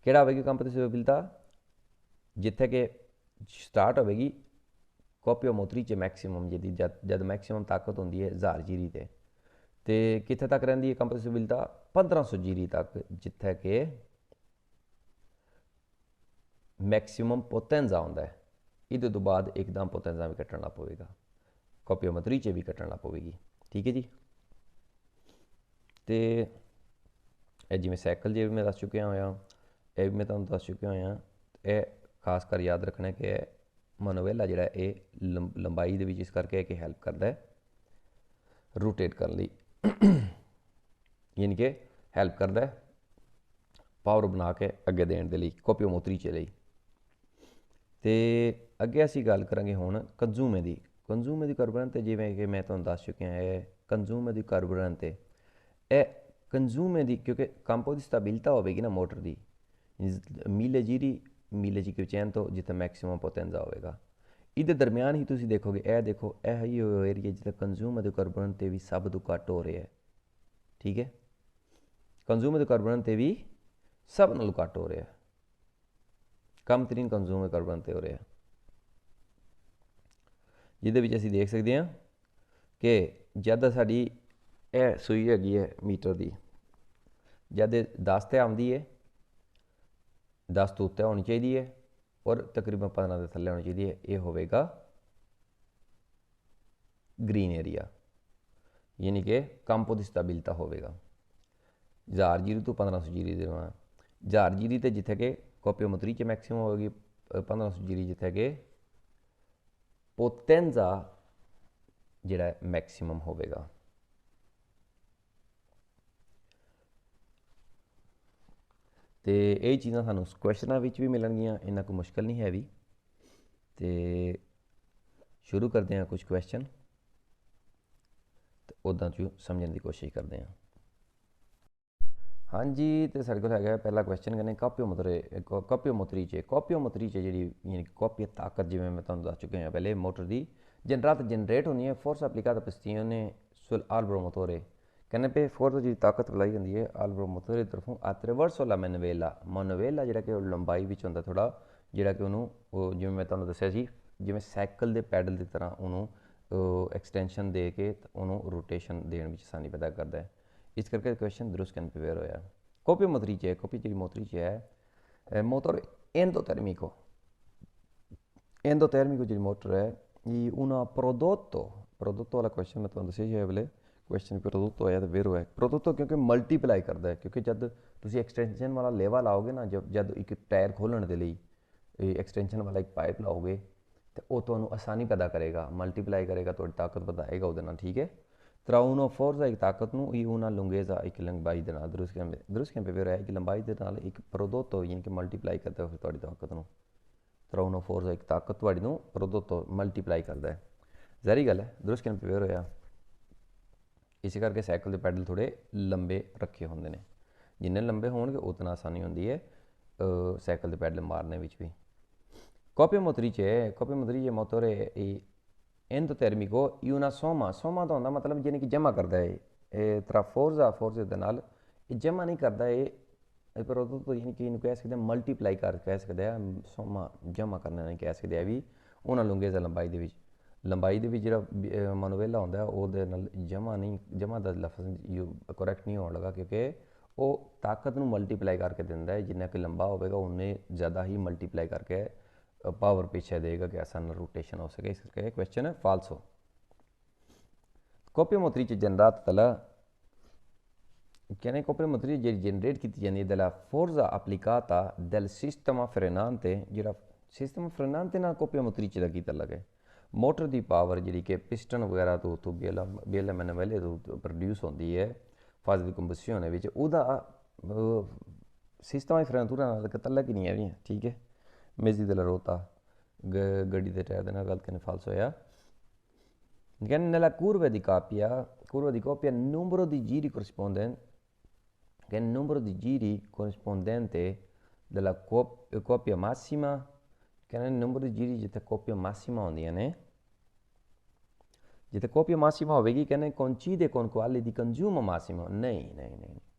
ਕਿਹੜਾ ਹੋਵੇਗੀ ਕੰਪ ਦੀ ਸਟੇਬਿਲਿਟੀ? ਜਿੱਥੇ ਕਿ ਸਟਾਰਟ ਹੋਵੇਗੀ ਕੋਪੀਆ ਮੋਤਰੀ 'ਚ ਮੈਕਸਿਮਮ ਜਿਹਦੀ ਜਦ ਮੈਕਸਿਮਮ ਤਾਕਤ ਹੁੰਦੀ ਹੈ 1000 ਜੀਰੀ ਤੇ ਕਿੱਥੇ ਤੱਕ ਰਹਿੰਦੀ ਹੈ ਕੰਪ ਦੀ ਸਟੇਬਿਲਿਟੀ? 1500 ਜੀਰੀ ਤੱਕ, ਜਿੱਥੇ ਕਿ ਮੈਕਸਿਮਮ ਪੋਟੈਂਜ਼ਾ ਆਉਂਦਾ ਹੈ, ਇਹਦੇ ਤੋਂ ਬਾਅਦ ਇੱਕਦਮ ਪੋਟੈਂਜ਼ਾ ਵੀ ਕੱਟਣ ਲੱਗ ਪਵੇਗਾ, ਕੋਪੀਓਮੈਟਰੀ 'ਚ ਵੀ ਕੱਟਣ ਲੱਗ ਪਵੇਗੀ। ਠੀਕ ਹੈ ਜੀ। ਤੇ ਇਹ ਜਿਵੇਂ ਸਾਈਕਲ ਜਿਵੇਂ ਮੈਂ ਦੱਸ ਚੁੱਕਿਆ ਹੋਇਆ, ਇਹ ਵੀ ਮੈਂ ਤੁਹਾਨੂੰ ਦੱਸ ਚੁੱਕਿਆ ਹੋਇਆ। ਇਹ ਖਾਸ ਕਰ ਯਾਦ ਰੱਖਣਾ ਕਿ ਮਨੋਵੇਲਾ ਜਿਹੜਾ ਇਹ ਲੰਬਾਈ ਦੇ ਵਿੱਚ ਇਸ ਕਰਕੇ ਕਿ ਹੈਲਪ ਕਰਦਾ ਹੈ ਰੋਟੇਟ ਕਰਨ ਲਈ, ਯਾਨੀ ਕਿ ਹੈਲਪ ਕਰਦਾ ਹੈ ਪਾਵਰ ਬਣਾ ਕੇ ਅੱਗੇ ਦੇਣ ਦੇ ਲਈ, ਕੋਪੀਓਮੈਟਰੀ ਚ ਲਈ। ਤੇ ਅੱਗੇ ਅਸੀਂ ਗੱਲ ਕਰਾਂਗੇ ਹੁਣ ਕੰਜ਼ੂਮੇ ਦੀ। ਕੰਜ਼ੂਮੇ ਦੀ ਕਾਰਬੋਰਨ ਤੇ ਜਿਵੇਂ ਕਿ ਮੈਂ ਤੁਹਾਨੂੰ ਦੱਸ ਚੁੱਕਿਆ ਹੈ, ਕੰਜ਼ੂਮੇ ਦੀ ਕਾਰਬੋਰਨ ਤੇ ਇਹ ਕੰਜ਼ੂਮੇ ਦੀ ਕਿਉਂਕਿ ਕੰਪੋ ਦੀ ਸਟੈਬਿਲਿਟੀ ਹੋਵੇਗੀ ਨਾ ਮੋਟਰ ਦੀ, ਮੀਲੇ ਜੀ ਕੇ ਚੈਨ ਤੋਂ ਜਿੱਥੇ ਮੈਕਸਿਮਮ ਪੋਟੈਂਜ਼ਾ ਹੋਵੇਗਾ, ਇਹਦੇ ਦਰਮਿਆਨ ਹੀ ਤੁਸੀਂ ਦੇਖੋਗੇ, ਇਹ ਦੇਖੋ ਇਹ ਹੀ ਉਹ ਏਰੀਆ ਜਿੱਥੇ ਕੰਜ਼ੂਮਰ ਦੇ ਕਾਰਬੋਰਨ ਤੇ ਵੀ ਸਭ ਤੋਂ ਘੱਟ ਹੋ ਰਿਹਾ ਹੈ। ਠੀਕ ਹੈ, ਕੰਜ਼ੂਮਰ ਦੇ ਕਾਰਬੋਰਨ ਤੇ ਵੀ ਸਭ ਨਾਲੋਂ ਘੱਟ ਹੋ ਰਿਹਾ, ਕਮ ਤਰੀਨ ਕੰਜ਼ੂਮਰ ਕਾਰਬੋਰਨ ਤੇ ਹੋ ਰਿਹਾ, ਜਿਹਦੇ ਵਿੱਚ ਅਸੀਂ ਦੇਖ ਸਕਦੇ ਹਾਂ ਕਿ ਜਦ ਸਾਡੀ ਇਹ ਸੂਈ ਹੈਗੀ ਹੈ ਮੀਟਰ ਦੀ, ਜਦ 10 ਤੇ ਆਉਂਦੀ ਹੈ, 10 ਤੋਂ ਉੱਤੇ ਹੋਣੀ ਚਾਹੀਦੀ ਹੈ ਔਰ ਤਕਰੀਬਨ 15 ਦੇ ਥੱਲੇ ਹੋਣੀ ਚਾਹੀਦੀ ਹੈ, ਇਹ ਹੋਵੇਗਾ ਗ੍ਰੀਨ ਏਰੀਆ, ਯਾਨੀ ਕਿ ਕੰਪੋ ਦੀ ਸਟੈਬਿਲਿਟੀ ਹੋਵੇਗਾ 1000 ਜੀਰੀ ਤੋਂ 1500 ਜੀਰੀ ਦੇ ਦਰਮਿਆਨ। 1000 ਜੀਰੀ ਤੇ ਜਿੱਥੇ ਕਿ ਕੋਪੀਓਮੈਟਰੀ 'ਚ ਮੈਕਸਿਮਮ ਹੋਵੇਗੀ, 1500 ਜੀਰੀ ਜਿੱਥੇ ਕਿ ਪੋਟੈਂਜ਼ਾ ਜਿਹੜਾ ਮੈਕਸਿਮਮ ਹੋਵੇਗਾ। ਤੇ ਇਹ ਚੀਜ਼ਾਂ ਸਾਨੂੰ ਕੁਐਸਚਨਾਂ ਵਿੱਚ ਵੀ ਮਿਲਣਗੀਆਂ, ਇੰਨਾ ਕੋਈ ਮੁਸ਼ਕਲ ਨਹੀਂ ਹੈ ਵੀ। ਤੇ ਸ਼ੁਰੂ ਕਰਦੇ ਹਾਂ ਕੁਝ ਕੁਐਸਚਨ ਤੇ ਉੱਦਾਂ 'ਚ ਸਮਝਣ ਦੀ ਕੋਸ਼ਿਸ਼ ਕਰਦੇ ਹਾਂ। ਹਾਂਜੀ, ਤੇ ਸਾਡੇ ਕੋਲ ਹੈਗਾ ਪਹਿਲਾ ਕੁਐਸਚਨ, ਕਹਿੰਦੇ ਕੋਪੀਓਮੈਟਰੀ 'ਚ ਜਿਹੜੀ ਯਾਨੀ ਕੋਪੀ ਤਾਕਤ, ਜਿਵੇਂ ਮੈਂ ਤੁਹਾਨੂੰ ਦੱਸ ਚੁੱਕਿਆ ਹਾਂ ਪਹਿਲੇ, ਮੋਟਰ ਦੀ ਜਨਰੇਟ ਹੋਣੀ ਹੈ force ਅਪਲੀਕਾਤਾ pressione sul albero motore, ਕਹਿੰਦੇ ਪਏ ਫੋਰਸ ਦੀ ਤਾਕਤ ਅਪਲਾਈ ਹੁੰਦੀ ਹੈ ਆਲਬਰੋ ਮੋਟੋਰੇ ਤਰਫੋਂ attraverso la manovella ਜਿਹੜਾ ਕਿ ਉਹ ਲੰਬਾਈ ਵਿੱਚ ਹੁੰਦਾ ਥੋੜ੍ਹਾ, ਜਿਹੜਾ ਕਿ ਉਹਨੂੰ ਉਹ ਜਿਵੇਂ ਮੈਂ ਤੁਹਾਨੂੰ ਦੱਸਿਆ ਸੀ, ਜਿਵੇਂ ਸਾਈਕਲ ਦੇ ਪੈਡਲ ਦੀ ਤਰ੍ਹਾਂ ਉਹਨੂੰ ਐਕਸਟੈਂਸ਼ਨ ਦੇ ਕੇ ਉਹਨੂੰ ਰੋਟੇਸ਼ਨ ਦੇਣ ਵਿੱਚ ਆਸਾਨੀ ਪੈਦਾ ਕਰਦਾ ਹੈ। ਇਸ ਕਰਕੇ ਕੁਐਸਚਨ ਦਰੁਸਤ ਕਨਫਿਗਰ ਹੋਇਆ। ਕੋਪੀਓਮੈਟਰੀ 'ਚ ਹੈ ਮੋਟਰ endotérmico ਜਿਹੜੀ ਮੋਟਰ ਹੈ ਇਹ una prodotto ਵਾਲਾ ਕੁਐਸਚਨ ਮੈਂ ਤੁਹਾਨੂੰ ਦੱਸਿਆ ਸੀ ਵੇਲੇ, ਕੁਐਸਚਨ ਪ੍ਰੋਡੋਟੋ ਹੋਇਆ ਤਾਂ ਫਿਰ ਹੋਇਆ ਪ੍ਰੋਡੋਟੋ ਕਿਉਂਕਿ ਮਲਟੀਪਲਾਈ ਕਰਦਾ ਹੈ, ਕਿਉਂਕਿ ਜਦ ਤੁਸੀਂ ਐਕਸਟੈਂਸ਼ਨ ਵਾਲਾ ਲੇਵਾ ਲਾਓਗੇ ਨਾ, ਜਦ ਇੱਕ ਟਾਇਰ ਖੋਲ੍ਹਣ ਦੇ ਲਈ ਐਕਸਟੈਂਸ਼ਨ ਵਾਲਾ ਇੱਕ ਪਾਈਪ ਲਾਓਗੇ ਤਾਂ ਉਹ ਤੁਹਾਨੂੰ ਆਸਾਨੀ ਪੈਦਾ ਕਰੇਗਾ, ਮਲਟੀਪਲਾਈ ਕਰੇਗਾ, ਤੁਹਾਡੀ ਤਾਕਤ ਵਧਾਏਗਾ ਉਹਦੇ ਨਾਲ। ਠੀਕ ਹੈ, ਤਰਾ ਉਨੋ ਫੋਰਜ਼ਾ ਇੱਕ ਤਾਕਤ ਨੂੰ, ਇਹ ਉਹਨਾਂ ਲੰਗੇਜ਼ਾ ਇੱਕ ਲੰਬਾਈ ਦੇ ਨਾਲ, ਦਰੁਸਤ ਕੈਂਪੇ ਫਿਰ ਇੱਕ ਲੰਬਾਈ ਦੇ ਨਾਲ ਇੱਕ ਪ੍ਰੋਡੋਟੋ ਯਾਨੀ ਕਿ ਮਲਟੀਪਲਾਈ ਕਰਦਾ ਫਿਰ ਤੁਹਾਡੀ ਤਾਕਤ ਨੂੰ। ਤਰਾ ਉਨੋ ਫੋਰਜ਼ਾ ਇੱਕ ਤਾਕਤ ਤੁਹਾਡੀ ਨੂੰ ਪ੍ਰੋਡੋਟੋ ਮਲਟੀਪਲਾਈ ਕਰਦਾ ਹੈ। ਜ਼ਾਰੀ ਗੱਲ ਹੈ, ਦਰੁਸਤ ਕੈਂਪੇ ਫਿਰ ਹੋਇਆ। ਇਸੇ ਕਰਕੇ ਸਾਈਕਲ ਦੇ ਪੈਡਲ ਥੋੜ੍ਹੇ ਲੰਬੇ ਰੱਖੇ ਹੁੰਦੇ ਨੇ, ਜਿੰਨੇ ਲੰਬੇ ਹੋਣਗੇ ਉਤਨਾ ਆਸਾਨੀ ਹੁੰਦੀ ਹੈ ਸਾਈਕਲ ਦੇ ਪੈਡਲ ਮਾਰਨੇ ਵਿੱਚ ਵੀ। ਕੋਪੀਓਮੈਟਰੀ 'ਚ ਮੋਟੋਰੇ endotérmico e una somma ਦਾ ਹੁੰਦਾ ਮਤਲਬ ਯਾਨੀ ਕਿ ਜਮ੍ਹਾਂ ਕਰਦਾ ਹੈ, ਇਹ ਤਰਾ ਫੋਰਜ਼ਾ ਦੇ ਨਾਲ ਇਹ ਜਮ੍ਹਾਂ ਨਹੀਂ ਕਰਦਾ, ਇਹ ਪ੍ਰੋਡੋਟੋ ਯਾਨੀ ਕਿ ਇਹਨੂੰ ਕਹਿ ਸਕਦੇ ਹਾਂ ਮਲਟੀਪਲਾਈ ਕਰ ਕਹਿ ਸਕਦੇ ਆ, ਸੋਮਾ ਜਮ੍ਹਾਂ ਕਰਨਾ ਨਹੀਂ ਕਹਿ ਸਕਦੇ ਆ ਵੀ ਉਹਨਾਂ ਲੰਗੇਜ਼ਾ ਲੰਬਾਈ ਦੇ ਵਿੱਚ ਜਿਹੜਾ ਮਨੋਵੇਲਾ ਹੁੰਦਾ ਉਹਦੇ ਨਾਲ ਜਮ੍ਹਾਂ ਦਾ ਲਫ਼ਜ਼ ਕਰੈਕਟ ਨਹੀਂ ਹੋਣ ਲੱਗਾ, ਕਿਉਂਕਿ ਉਹ ਤਾਕਤ ਨੂੰ ਮਲਟੀਪਲਾਈ ਕਰਕੇ ਦਿੰਦਾ ਹੈ, ਜਿੰਨਾ ਕਿ ਲੰਬਾ ਹੋਵੇਗਾ ਉਨੇ ਜ਼ਿਆਦਾ ਹੀ ਮਲਟੀਪਲਾਈ ਕਰਕੇ ਪਾਵਰ ਪਿੱਛੇ ਦੇਗਾ ਕਿ ਆਸਾਨ ਰੋਟੇਸ਼ਨ ਹੋ ਸਕੇ। ਇਸ ਕਰਕੇ ਕੁਐਸਚਨ ਹੈ ਫਾਲਸੋ। ਕੋਪੀਓਮੈਟਰੀ 'ਚ ਜਨਰੇਟ ਤਲਾ ਕਹਿੰਦੇ ਕੋਪੀਓਮੈਟਰੀ ਜਿਹੜੀ ਜਨਰੇਟ ਕੀਤੀ ਜਾਂਦੀ ਹੈ ਦਲਾ ਫੋਰਜ਼ਾ ਅਪਲੀਕਾਤਾ del sistema frenante, ਜਿਹੜਾ ਸਿਸਟਮ ਫਰੇਨਾਂਤੇ ਨਾਲ ਕੋਪੀਓਮੈਟਰੀ 'ਚ ਦਾ ਕੀਤਾ ਲੱਗੇ, ਮੋਟਰ ਦੀ ਪਾਵਰ ਜਿਹੜੀ ਕਿ ਪਿਸਟਨ ਵਗੈਰਾ ਤੋਂ ਉੱਥੋਂ ਬੇਲਾ ਮੈਨੂਵੇਲੇ ਤੋਂ ਪ੍ਰੋਡਿਊਸ ਹੁੰਦੀ ਹੈ ਫਾਜ਼ ਦੀ ਕੰਬਸਸ਼ਨ ਵਿੱਚ, ਉਹਦਾ ਸਿਸਟਮ ਫਰੇਨਾਤੂਰਾ ਨਾਲ ਤਲਕ ਹੀ ਨਹੀਂ ਹੈ ਵੀ। ਠੀਕ ਹੈ, ਮੇਜ਼ੀ ਦਲਾ ਰੋਤਾ ਗੱਡੀ ਦੇ ਟਾਇਰ ਦੇ ਨਾਲ ਗਲਤ ਕਹਿੰਦੇ ਫਾਲਸ ਹੋਇਆ। ਕਹਿੰਦੇ nella curva di coppia numero di giri corrispondente della coppia massima, ਕਹਿੰਦੇ ਨੰਬਰ ਦੀ ਜੀਰੀ ਜਿੱਥੇ ਕੋਪੀਆ ਮਾਸੀਮਾ ਹੁੰਦੀਆਂ ਨੇ, ਜਿੱਥੇ ਕੋਪੀਆ ਮਾਸੀਮਾ ਹੋਵੇਗੀ ਕਹਿੰਦੇ ਕੋਨਚੀਦੇ ਕੋਨ ਕੁਆਲੇ ਦੀ ਕੰਜ਼ੂਮਰ ਮਾਸੀਮਾ, ਨਹੀਂ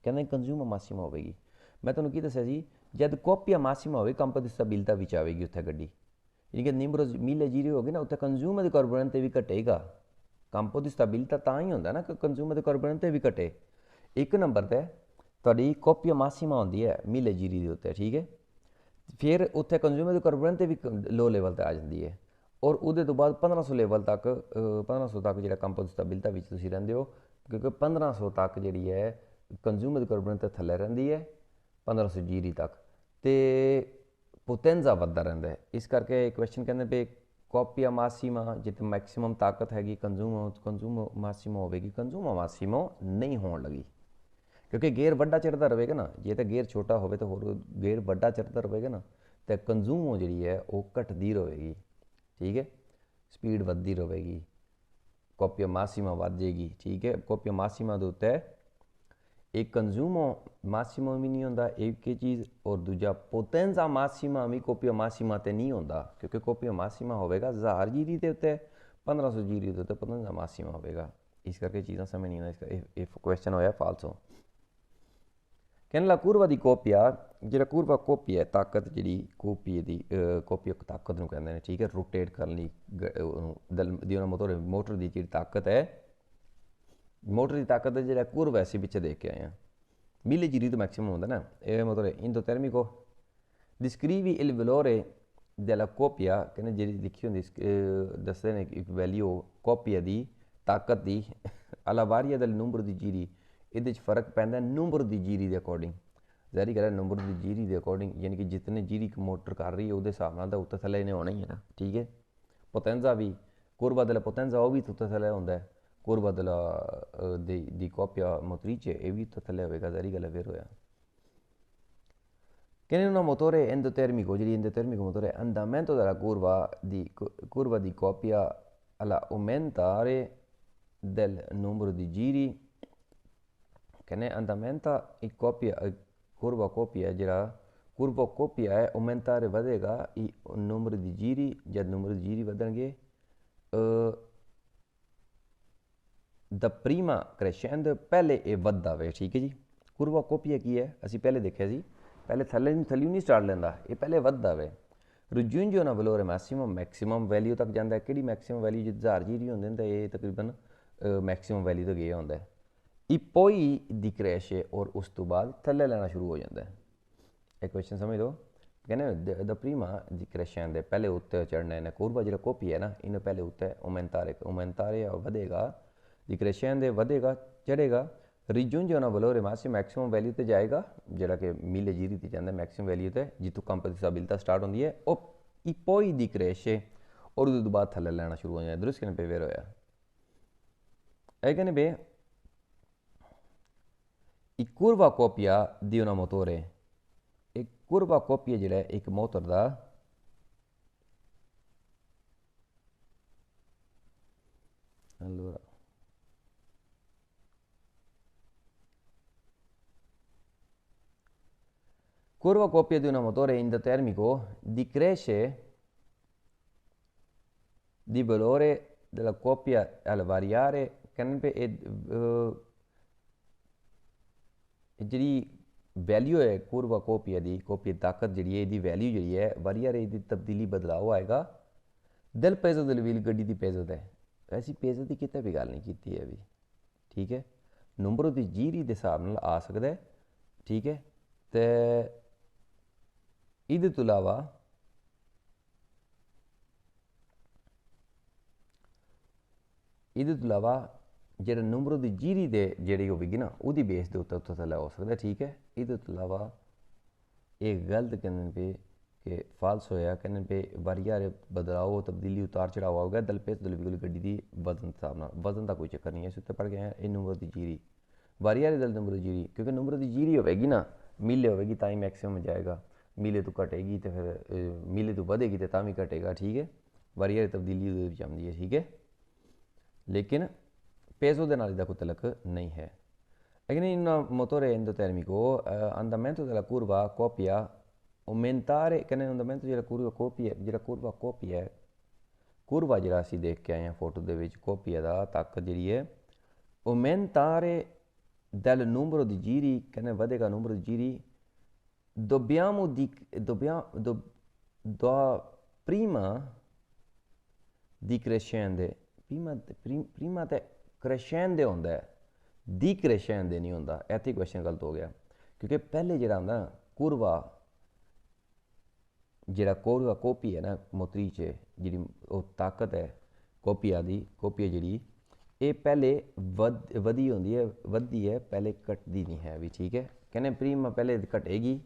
ਕਹਿੰਦੇ ਕੰਜ਼ੂਮਰ ਮਾਸੀਮਾ ਹੋਵੇਗੀ। ਮੈਂ ਤੁਹਾਨੂੰ ਕੀ ਦੱਸਿਆ ਸੀ, ਜਦ ਕੋਪੀਆ ਮਾਸੀਮਾ ਹੋਵੇ ਕੰਪੋ ਦੀ ਸਟੈਬਿਲਿਟੀ ਵਿੱਚ ਆਵੇਗੀ ਉੱਥੇ ਗੱਡੀ, ਯਾਨੀ ਕਿ ਨਿੰਬਰ ਮੀਲੇ ਜੀਰੀ ਹੋਗੀ ਨਾ ਉੱਥੇ ਕੰਜ਼ੂਮਰ ਦੇ ਕਾਰਬੋਰਨ ਤੇ ਵੀ ਘਟੇਗਾ। ਕੰਪੋ ਦੀ ਸਟੈਬਿਲਿਟੀ ਤਾਂ ਹੀ ਹੁੰਦਾ ਨਾ ਕਿ ਕੰਜ਼ੂਮਰ ਦੇ ਕਾਰਬੋਰਨ ਤੇ ਵੀ ਘਟੇ। ਇੱਕ ਨੰਬਰ ਤੇ ਤੁਹਾਡੀ ਕੋਪੀਆ ਮਾਸੀਮਾ ਹੁੰਦੀ ਹੈ ਮੀਲੇ ਜੀਰੀ ਦੇ ਉੱਤੇ। ਠੀਕ ਹੈ, फिर उत्थे कंज्यूमर दी कार्बोरेंट भी लो लेवल ते आ जाती है और ਉਹਦੇ ਤੋਂ ਬਾਅਦ 1500 ਲੈਵਲ ਤੱਕ 1500 ਤੱਕ ਜਿਹੜਾ ਕੰਪਨ ਸਟੇਬਿਲਿਟੀ ਵਿੱਚ ਤੁਸੀਂ ਰਹਿੰਦੇ ਹੋ ਕਿਉਂਕਿ 1500 ਤੱਕ ਜਿਹੜੀ ਹੈ ਕੰਜ਼ਿਊਮਰ ਦੀ ਕਾਰਬਨ ਤੇ ਥੱਲੇ ਰਹਿੰਦੀ ਹੈ 1500 ਜੀਰੀ ਤੱਕ ਤੇ ਪੋਟੈਂਜ਼ਾ ਵੱਧਦਾ ਰਹਿੰਦਾ ਹੈ। ਇਸ ਕਰਕੇ ਕੁਐਸਚਨ ਕਹਿੰਦੇ ਪਏ ਕੋਪੀਆ ਮਾਸੀਮਾ ਜਿੱਥੇ ਮੈਕਸਿਮਮ ਤਾਕਤ ਹੈਗੀ ਕੰਜ਼ੂਮਰ ਮਾਸੀਮਾ ਹੋਵੇਗੀ, ਕੰਜ਼ੂਮਰ ਮਾਸੀਮੋ ਨਹੀਂ ਹੋਣ ਲੱਗੀ ਕਿਉਂਕਿ ਗੇਅਰ ਵੱਡਾ ਚੜਦਾ ਰਹੇਗਾ ਨਾ। ਜੇ ਤਾਂ ਗੇਅਰ ਛੋਟਾ ਹੋਵੇ ਤਾਂ ਹੋਰ ਗੇਅਰ ਵੱਡਾ ਚੜਦਾ ਰਹੇਗਾ ਨਾ ਤਾਂ ਕੰਜ਼ੂਮੋ ਜਿਹੜੀ ਹੈ ਉਹ ਘਟਦੀ ਰਹੇਗੀ, ठीक है, स्पीड ਵੱਧਦੀ ਰਹੇਗੀ, ਕੋਪੀਆ ਮਾਸੀਮਾ ਵੱਧ ਜਾਏਗੀ। ठीक है, ਕੋਪੀਆ ਮਾਸੀਮਾ ਦੇ ਉੱਤੇ एक कंज्यूमो मासीमा भी नहीं होता एक ही चीज़ और दूजा पोटेंजा मासीमा भी कोपिया मासीमा ते नहीं होता क्योंकि कोपिया मासीमा होगा 1000 जीरी के उत्ते 1500 जीरी के उत्ते पोटेंजा मासीमा होगा। इस करके चीज़ां समझ नहीं आता। इसका क्वेश्चन होया फालसो कहने लगा कुरवा की कोपिया जो कुरवा कोपी है ताकत जी कोपी की कोपी ताकत को कहते हैं। ठीक है, रोटेट करने दी मोटर की जी ताकत है, मोटर की ताकत है जो कुरवा ऐसे पिछले देख के आए हैं मिले जीरी तो मैक्सिमम होता ना ये मतलब इंदोतेर्मिको डिस्क्रीवी इल वलोरे della coppia कहने जी लिखी होंगी दसते ने एक वैल्यू कोपिया की ताकत की alla varia del numero di giri ये फर्क पैंदा नंबर की जीरी के अकॉर्डिंग। जारी करा नंबर की जीरी के अकॉर्डिंग यानी कि जितने जीरी मोटर कर रही है वो हिसाब नाल उत्ते थले इन्हें होना ही है ना। ठीक है, पोटेंजा भी कुरवा दella पोटेंजा वो भी उत्ते थले होंदा है, Kurwa della di coppia motrice e भी उत्ते थले होगा। जारी गल फिर होया कहने una motore endotermico जी endotermico motore andamento della curva di coppia all'aumentare del numero di giri कहने andamento η coppia curva coppia है जरा curva coppia है aumentare ਵਧੇਗਾ il numero di giri जब numero di giri ਵਧਣਗੇ द प्रीमा crescendo पहले ये ਵਧਦਾ ਵੇ। ठीक है जी, curva coppia की है ਅਸੀਂ ਪਹਿਲੇ ਦੇਖਿਆ ਸੀ, पहले थल्ले नहीं स्टार्ट लेंदा, ये पहले ਵਧਦਾ ਵੇ। raggiunge una valore massimo maximum value तक जाता है। किहड़ी मैक्सिमम वैल्यू जिद्दां 1000 जीरी होंदे ने ये तकरीबन मैक्सिमम वैल्यू तक गया होंदा है। ਇਹ poi decresce और उस तो बाद थल्ले लेना शुरू हो जाता है। एक क्वेश्चन समझ लो कहने द प्रीमा decrescendo पहले उत्ते चढ़ना है curva जो कोपी है ना इन्हें पहले उत्ते aumentare ਵਧੇਗਾ decrescendo ਵਧੇਗਾ चढ़ेगा raggiunge una valore massimo maximum value ते जाएगा जोड़ा कि मिले जीरी ते जाता है मैक्सिमम वैल्यू ते जितों कंपनसबिलिटी स्टार्ट होती है और ई poi decresce और उस तो बाद थल्ले लेना शुरू हो जाता है। दुरुस्त कहने पे वेर होया है कहने पे एक curva coppia di una motore एक curva coppia जो है एक मोटर का allora curva coppia di un motore endotermico decresce di valore della coppia al variare कहने पे जी वैल्यू है कुरवा कोपिया की कोपिया ताकत जी है ये वैल्यू जी है वारियर ये तब्दीली बदलाव आएगा दिल पेजो दिल व्हील गड्डी की पेजो है। ऐसी पेजो की कितने भी गल नहीं की है भी। ठीक है, नंबर की जीरी के हिसाब न आ सकता है। ठीक है, तो ये तो इलावा जो नंबर की जीरी दे जी होगी ना वो बेस के उत्ते उत्थे थल्ले हो सकता है। ठीक है, ये तो इलावा एक गलत कहने पे कि फाल्स होया कहने पे वारियर बदलाव तब्दीली उतार चढ़ाव हो गया दल पेस दल व्हील गड्डी की वजन हिसाब नाल वजन का कोई चक्कर नहीं है। इस उत्ते पढ़ गए हैं ये नंबर की जीरी वारियर दल नंबर की जीरी क्योंकि नंबर की जीरी होगी ना मिले होगी तो ही मैक्सिमम जाएगा, मिले तो घटेगी तो फिर मिले तो बढ़ेगी तो भी घटेगा। ठीक है, वारियर तब्दीली आती है। ठीक है, लेकिन पेसो दे नाल इहदा कोई तलक नहीं है। लेकिन in un motore endotermico andamento della curva coppia aumentare कहने andamento ਜਿਹੜਾ curva coppia है curva ਜਿਹੜਾ ਅਸੀਂ ਦੇਖ ਕੇ ਆਏ ਹਾਂ ਫੋਟੋ ਦੇ ਵਿੱਚ ਕੋਪੀਆ ਦਾ ਤਾਕਤ ਜਿਹੜੀ ਹੈ aumentare del numero di giri कहने ਵਧੇਗਾ numero di giri prima di crescende prima te crescende होंदा है decrescende नहीं होंदा। इत्थे क्वेश्चन गलत हो गया क्योंकि पहले जिहड़ा होंदा कुरवा ਜਿਹੜਾ ਕੋਰਵਾ ਕੋਪੀ ਹੈ ਨਾ ਮੋਤਰੀ 'ਚ ਜਿਹੜੀ ਉਹ ਤਾਕਤ ਹੈ ਕੋਪੀਆ ਦੀ, ਕੋਪੀਆ ਜਿਹੜੀ ਇਹ ਪਹਿਲੇ ਵਧੀ ਹੁੰਦੀ ਹੈ, ਵੱਧਦੀ ਹੈ, ਪਹਿਲੇ ਘਟਦੀ ਨਹੀਂ ਹੈ ਵੀ, ਠੀਕ ਹੈ। ਕਹਿੰਦੇ ਪ੍ਰੀਮਾ ਪਹਿਲੇ ਘਟੇਗੀ,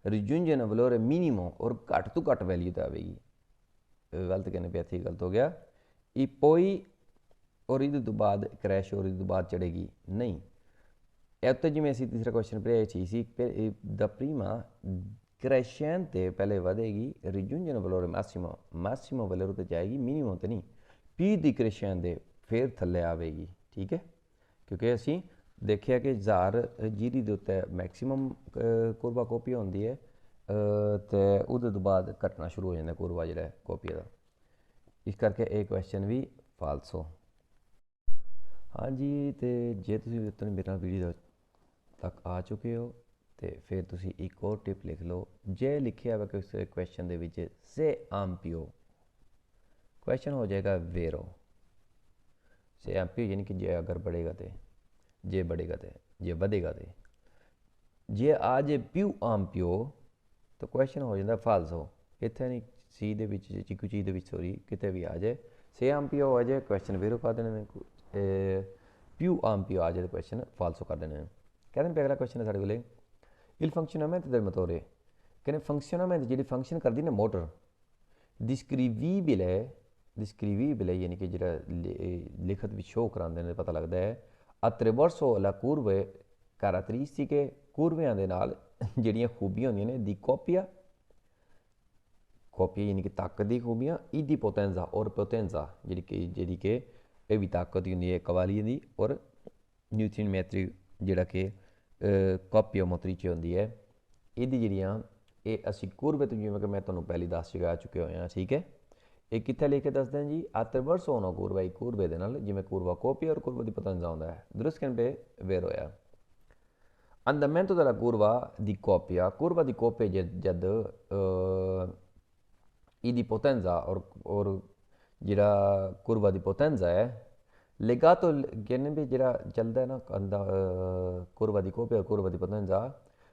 ਰਿਜੂੰਜਨ ਵਲੋਰੇ ਮਿਨੀਮੋ ਔਰ ਘੱਟ ਤੋਂ ਘੱਟ ਵੈਲਿਊ ਤੇ ਆਵੇਗੀ। ਗਲਤ ਕਹਿੰਦੇ ਪਿਆ, ਇੱਥੇ ਗਲਤ ਹੋ ਗਿਆ। ਇਹ ਪੋਈ ਔਰ ਇਹਦੇ ਤੋਂ ਬਾਅਦ ਕ੍ਰੈਸ਼ ਔਰ ਇਹਦੇ ਤੋਂ ਬਾਅਦ ਚੜੇਗੀ ਨਹੀਂ। ਇਹ ਉੱਤੇ ਜਿਵੇਂ ਅਸੀਂ ਤੀਸਰਾ ਕੁਐਸਚਨ ਪੜ੍ਹਿਆ ਚੀਜ਼ ਸੀ, ਦਾ ਪ੍ਰੀਮਾ crescente ਪਹਿਲੇ ਵਧੇਗੀ, ਰਿਜੂੰਜਨ ਵਲੋਰੇ ਮਾਸੀਮੋ, ਮਾਸੀਮੋ ਵਲੋਰੇ ਤੇ ਜਾਏਗੀ, ਮਿਨੀਮਮ ਤੇ ਨਹੀਂ। ਪੀ ਦੀ crescente ਫਿਰ ਥੱਲੇ ਆਵੇਗੀ, ਠੀਕ ਹੈ। ਕਿਉਂਕਿ ਅਸੀਂ ਦੇਖਿਆ ਕਿ 1000 ਜੀਰੀ ਦੇ ਉੱਤੇ ਮੈਕਸੀਮਮ ਕੁਰਵਾ ਕੋਪੀ ਹੁੰਦੀ ਹੈ ਅਤੇ ਉਹਦੇ ਤੋਂ ਬਾਅਦ ਘਟਣਾ ਸ਼ੁਰੂ ਹੋ ਜਾਂਦਾ ਕੁਰਵਾ ਜਿਹੜਾ ਕੋਪੀ ਦਾ। ਇਸ ਕਰਕੇ ਇਹ ਕੁਐਸਚਨ ਵੀ ਫਾਲਸੋ। ਹਾਂਜੀ, ਅਤੇ ਜੇ ਤੁਸੀਂ ਇਤਨੇ ਮੇਰਾ ਵੀਡੀਓ ਤੱਕ ਆ ਚੁੱਕੇ ਹੋ ਤੇ ਫਿਰ ਤੁਸੀਂ ਇੱਕ ਹੋਰ ਟਿਪ ਲਿਖ ਲਓ। ਜੇ ਲਿਖਿਆ ਹੋਇਆ ਕਿਸੇ ਕੁਐਸਚਨ ਦੇ ਵਿੱਚ ਸੇ ਆਂਪੀਓ, ਕੁਐਸਚਨ ਹੋ ਜਾਏਗਾ ਵੇਰੋ। ਸੇ ਆਂਪੀਓ ਯਾਨੀ ਕਿ ਜੇ ਅਗਰ बढ़ेगा तो, ਜੇ बढ़ेगा तो, ਜੇ ਵਧੇਗਾ तो। ਜੇ ਆ ਜੇ ਪਿਊ ਆਂਪੀਓ ਤਾਂ ਕੁਐਸਚਨ ਹੋ ਜਾਂਦਾ ਫਾਲਸੋ। ਇੱਥੇ ਨਹੀਂ, ਸੀ ਦੇ ਵਿੱਚ ਚੀਕੂ ਚੀਜ਼ ਦੇ ਵਿੱਚ ਸੋਰੀ ਕਿਤੇ ਵੀ ਆ ਜਾਏ ਸੇ ਆਂਪੀਓ ਆ ਜਾਏ ਕੁਐਸਚਨ ਵੇਰੋ ਕਰ ਦੇਣੇ ਨੇ, ਪਿਊ ਆਂਪੀਓ ਆ ਜਾਏ ਤਾਂ ਕੁਐਸਚਨ ਫਾਲਸੋ ਕਰ ਦੇਣੇ ਨੇ। ਕਹਿੰਦੇ ਨੇ ਅਗਲਾ ਕੁਐਸਚਨ ਹੈ ਸਾਡੇ ਕੋਲੇ il funzionamento del motore, ਕਹਿੰਦੇ ਫੰਕਸ਼ਨਮੈਂਟ ਜਿਹੜੀ ਫੰਕਸ਼ਨ ਕਰਦੀ ਨਾ ਮੋਟਰ, ਡਿਸਕ੍ਰਿਵੀਬਲ ਯਾਨੀ ਕਿ ਜਿਹੜਾ ਲਿਖਤ ਵਿੱਚ ਸ਼ੋਅ ਕਰਾਉਂਦੇ ਨੇ ਪਤਾ ਲੱਗਦਾ ਹੈ। attraverso la curve caratteristiche, ਕੁਰਵਿਆਂ ਦੇ ਨਾਲ ਜਿਹੜੀਆਂ ਖੂਬੀਆਂ ਹੁੰਦੀਆਂ ਨੇ ਦੀ ਕੋਪੀਆ ਯਾਨੀ ਕਿ ਤਾਕਤ ਦੀ ਖੂਬੀਆਂ, ਇਹਦੀ ਪੋਟੈਂਜ਼ਾ ਔਰ ਪੋਟੈਂਜ਼ਾ ਜਿਹੜੀ ਕਿ ਇਹ ਵੀ ਤਾਕਤ ਹੁੰਦੀ ਹੈ ਕਵਾਲੀਏ ਦੀ, ਔਰ ਨਿਊਟਨ ਮੈਟਰੀ ਜਿਹੜਾ ਕਿ ਕਾਪੀਆ ਮੋਤਰੀ 'ਚ ਹੁੰਦੀ ਹੈ। ਇਹਦੀ ਜਿਹੜੀਆਂ ਇਹ ਅਸੀਂ ਕੁਰਵੇ ਤੋਂ ਜਿਵੇਂ ਕਿ ਮੈਂ ਤੁਹਾਨੂੰ ਪਹਿਲੀ ਦੱਸ ਚੁੱਕੇ ਹੋਏ ਹਾਂ, ਠੀਕ ਹੈ। ਇਹ ਕਿੱਥੇ ਲਿਖ ਕੇ ਦੱਸਦੇ ਜੀ attraverso una curva, ਇੱਕ ਕੁਰਵੇ ਦੇ ਨਾਲ, ਜਿਵੇਂ ਕੁਰਵਾ ਕੋਪੀਆ ਔਰ ਕੁਰਵਾ ਦੀ ਪੋਟੈਂਜ਼ਾ ਹੁੰਦਾ ਹੈ। ਦਰੁਸਤ ਪੇ ਵੇਰ ਹੋਇਆ andamento della curva di coppia, curva di coppia ਜਦ ਇਹਦੀ ਪੋਟੈਂਜ਼ਾ ਔਰ ਜਿਹੜਾ ਕੁਰਵਾ ਦੀ ਪੋਟੈਂਜ਼ਾ ਹੈ legato, ਕਹਿੰਦੇ ਵੀ ਜਿਹੜਾ ਚੱਲਦਾ ਹੈ ਨਾ ਕੁਰਵਾ ਦੀ ਕੋਪੀਆ ਔਰ ਕੁਰਵਾ ਦੀ ਪੋਟੈਂਜ਼ਾ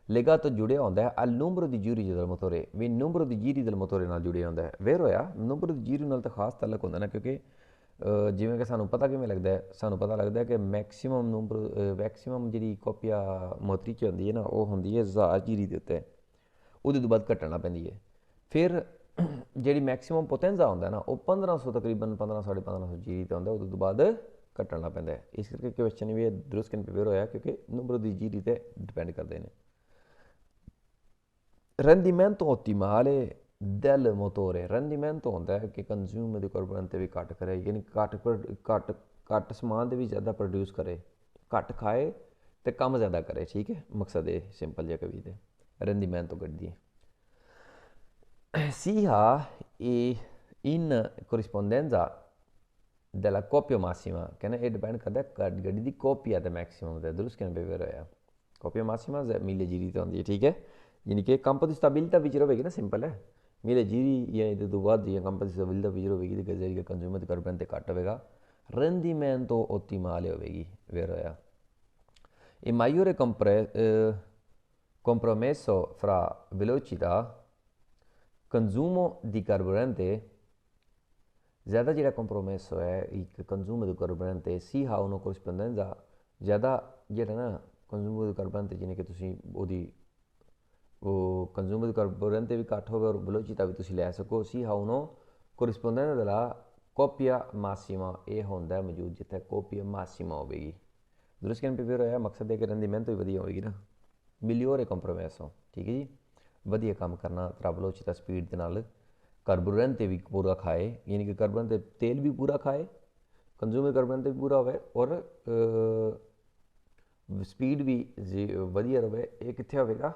legato ਜੁੜਿਆ ਹੁੰਦਾ ਹੈ al numero di giri del motore, ਵੀ numero di giri del motore ਨਾਲ ਜੁੜਿਆ ਹੁੰਦਾ ਹੈ। ਵੇਰ ਹੋਇਆ numero di giri ਨਾਲ ਤਾਂ ਖਾਸ ਤਾਲੁਕ ਹੁੰਦਾ ਨਾ, ਕਿਉਂਕਿ ਜਿਵੇਂ ਕਿ ਸਾਨੂੰ ਪਤਾ ਕਿਵੇਂ ਲੱਗਦਾ ਹੈ, ਸਾਨੂੰ ਪਤਾ ਲੱਗਦਾ ਹੈ ਕਿ ਮੈਕਸੀਮਮ ਜਿਹੜੀ ਕੋਪੀਆ ਮੋਤਰੀ 'ਚ ਹੁੰਦੀ ਹੈ ਨਾ, ਉਹ ਹੁੰਦੀ ਹੈ 1000 ਜੀਰੀ ਦੇ ਉੱਤੇ, ਉਹਦੇ ਤੋਂ ਬਾਅਦ ਘਟਣਾ ਪੈਂਦੀ ਹੈ। ਫਿਰ ਜਿਹੜੀ ਮੈਕਸੀਮਮ ਪੋਟੈਂਜ਼ਾ ਹੁੰਦਾ ਨਾ ਉਹ 1500 ਤਕਰੀਬਨ 1500 ਜੀਰੀ 'ਤੇ ਹੁੰਦਾ, ਉਹਦੇ ਤੋਂ ਬਾਅਦ ਘਟਣਾ ਪੈਂਦਾ ਹੈ। ਇਸ ਕਰਕੇ ਕੁਐਸਚਨ ਵੀ ਦਰੁਸਤ ਵੇਰ ਹੋਇਆ ਕਿਉਂਕਿ ਨੰਬਰ ਦੀ ਜੀਰੀ 'ਤੇ ਡਿਪੈਂਡ ਕਰਦੇ ਨੇ। rendimento ottimale del motore, rendimento ਹੁੰਦਾ ਹੈ ਕਿ ਕੰਜ਼ਿਊਮ ਦੀ ਕਾਰਬਨ 'ਤੇ ਵੀ ਘੱਟ ਕਰੇ, ਯਾਨੀ ਘੱਟ ਸਮਾਨ ਦੇ ਵੀ ਜ਼ਿਆਦਾ ਪ੍ਰੋਡਿਊਸ ਕਰੇ, ਘੱਟ ਖਾਏ ਅਤੇ ਕੰਮ ਜ਼ਿਆਦਾ ਕਰੇ, ਠੀਕ ਹੈ। ਮਕਸਦ ਇਹ ਸਿੰਪਲ ਜਿਹਾ ਕਵੀ 'ਤੇ rendimento ਕੱਢਦੀ ਹੈ। sia in corrispondenza della coppia massima, ਕਹਿੰਦੇ ਇਹ ਡਿਪੈਂਡ ਕਰਦਾ ਗੱਡੀ ਦੀ ਕੋਪੀਆ ਤੇ ਮੈਕਸੀਮਮ 'ਤੇ। ਦਰੁਸਤ ਕਹਿੰਦੇ ਵੇਰ ਹੋਇਆ ਕੋਪੀਆ ਮਾਸੀਮਾ 1000 ਜੀਰੀ 'ਤੇ ਹੁੰਦੀ ਹੈ, ਠੀਕ ਹੈ। ਯਾਨੀ ਕਿ ਕੰਪ ਦੀ ਸਟੈਬਿਲਿਟੀ ਵਿੱਚ ਰਹੇਗੀ ਨਾ, ਸਿੰਪਲ ਹੈ। 1000 ਜੀਰੀ ਜਾਂ ਇਹਦੇ ਤੋਂ ਬਾਅਦ ਜਾਂ ਕੰਪ ਦੀ ਸਟੈਬਿਲਿਟੀ ਵਿੱਚ ਰਹੇਗੀ ਤਾਂ ਜਿਹੜੀ ਕੰਜ਼ਿਊਮਰ ਦੀ ਕਾਰਬਨ 'ਤੇ ਘੱਟ ਹੋਵੇਗਾ, rendimento ottimale ਹੋਵੇਗੀ, ਵੇਰ ਹੋਇਆ। il maggiore compromesso fra velocità, consumo di carburante, ਜ਼ਿਆਦਾ ਜਿਹੜਾ ਕੰਪਰੋਮੈਸੋ ਹੈ ਇੱਕ ਕੰਜ਼ੂਮਰ ਦੀ ਕਾਰਬਨ 'ਤੇ ਸੀ ਹਾ ਉਹਨੂੰ ਕੋਰਸਪੋਂਡੈਂਜ਼ਾ ਜ਼ਿਆਦਾ ਜਿਹੜਾ ਨਾ ਕੰਜ਼ੂਮਰ ਦੀ ਕਾਰਬਨ 'ਤੇ, ਜਿਵੇਂ ਕਿ ਤੁਸੀਂ ਉਹ ਕੰਜ਼ੂਮਰ ਦੀ ਕਾਰਬਨ 'ਤੇ ਵੀ ਘੱਟ ਹੋਵੇ ਔਰ ਵੈਲੋਸਿਟੀ ਵੀ ਤੁਸੀਂ ਲੈ ਸਕੋ। ਸੀ ਹਾ ਉਹਨੂੰ ਕੋਰਸਪੋਂਡੈਂਜ਼ਾ ਦella coppia massima, ਇਹ ਹੁੰਦਾ ਮੌਜੂਦ ਜਿੱਥੇ ਕੋਪੀਆ ਮਾਸੀਮਾ ਹੋਵੇਗੀ। ਦਰੁਸਤ ਕਹਿੰਦੇ ਵੇਰ ਹੋਇਆ ਮਕਸਦ ਹੈ ਕਿ rendimento ਵੀ ਵਧੀਆ ਹੋਵੇਗੀ ਨਾ, ਮਿਲੀਓਰੇ ਕੰਪਰੋਮੈਸੋ, ਠੀਕ ਹੈ ਜੀ। ਵਧੀਆ ਕੰਮ ਕਰਨਾ ਤਰਾ ਵੈਲੋਸਿਟੀ ਸਪੀਡ ਦੇ ਨਾਲ, ਕਾਰਬੋਰਨ 'ਤੇ ਵੀ ਪੂਰਾ ਖਾਏ, ਯਾਨੀ ਕਿ ਕਾਰਬਨ 'ਤੇ ਤੇਲ ਵੀ ਪੂਰਾ ਖਾਏ, ਕੰਜ਼ੂਮਰ ਕਾਰਬਨ 'ਤੇ ਵੀ ਪੂਰਾ ਹੋਵੇ ਔਰ ਸਪੀਡ ਵੀ ਵਧੀਆ ਰਹੇ। ਇਹ ਕਿੱਥੇ ਹੋਵੇਗਾ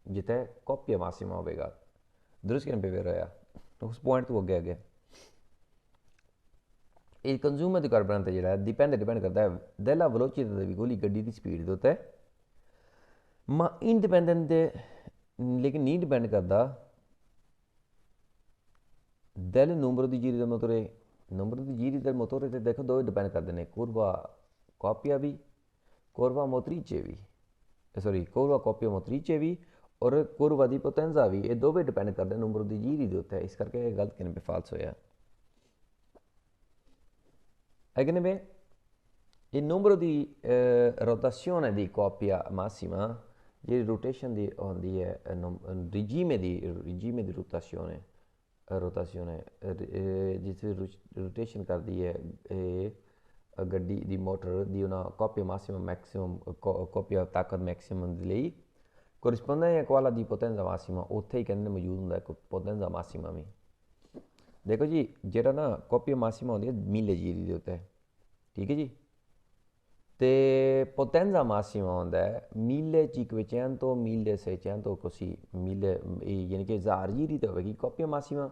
ਜਿੱਥੇ ਕੋਪੀਆ ਮਾਸੀਮਾ ਹੋਵੇਗਾ। ਦਰੁਸਤ ਕਹਿੰਦੇ ਵੇਰ ਹੋਇਆ ਉਸ ਪੁਆਇੰਟ ਤੋਂ ਅੱਗੇ ਇਹ ਕੰਜ਼ੂਮਰ ਦੀ ਕਾਰਬਨ 'ਤੇ ਜਿਹੜਾ ਡਿਪੈਂਡ ਕਰਦਾ ਹੈ della velocità ਦੇ ਵੀ ਗੋਲੀ ਗੱਡੀ ਦੀ ਸਪੀਡ ਦੇ ਉੱਤੇ, ਮਾ ਇੰਡੀਪੈਂਡੈਂਟ ਦੇ ਲੇਕਿਨ ਨਹੀਂ ਡਿਪੈਂਡ ਕਰਦਾ del numero di giri del motore, numero di giri del motore 'ਤੇ ਦੇਖੋ ਦੋ ਡਿਪੈਂਡ ਕਰਦੇ ਨੇ, ਕੁਰਵਾ ਕੋਪੀਆ ਵੀ, ਕੁਰਵਾ ਮੋਤਰੀਚੇ ਵੀ, ਸੋਰੀ ਕੁਰਵਾ ਕੋਪੀਆ ਮੋਤਰੀਚੇ ਵੀ और कुरवा दी पोटेंजा भी, ये दोवें डिपेंड करते नंबर दी जीरी के उत्ते, इस करके गलत कहने पे फाल्स होया है कि नहीं बे। Il numero di rotazione di coppia massima, di rotation di regime di rotazione ਜਿੱਥੇ rotation ਕਰਦੀ ਹੈ ਗੱਡੀ ਦੀ ਮੋਟਰ ਦੀ ਉਹਨਾਂ coppia massima ਮੈਕਸਿਮਮ coppia ਤਾਕਤ ਮੈਕਸਿਮਮ ਦੇ ਲਈ corrisponde a quella di potenza massima, ਉੱਥੇ ਹੀ ਕਹਿੰਦੇ ਮੌਜੂਦ ਹੁੰਦਾ ਇੱਕ potenza massima ਵੀ। ਦੇਖੋ ਜੀ ਜਿਹੜਾ ਨਾ coppia massima ਹੁੰਦੀ ਹੈ 1000 ਜੀਰੀ ਦੇ ਉੱਤੇ, ਠੀਕ ਹੈ ਜੀ, ਤੇ potenza massima ਹੁੰਦਾ ਹੈ 1500 1600 così 1000, यानी कि 1000 जीरी तो होगी coppia massima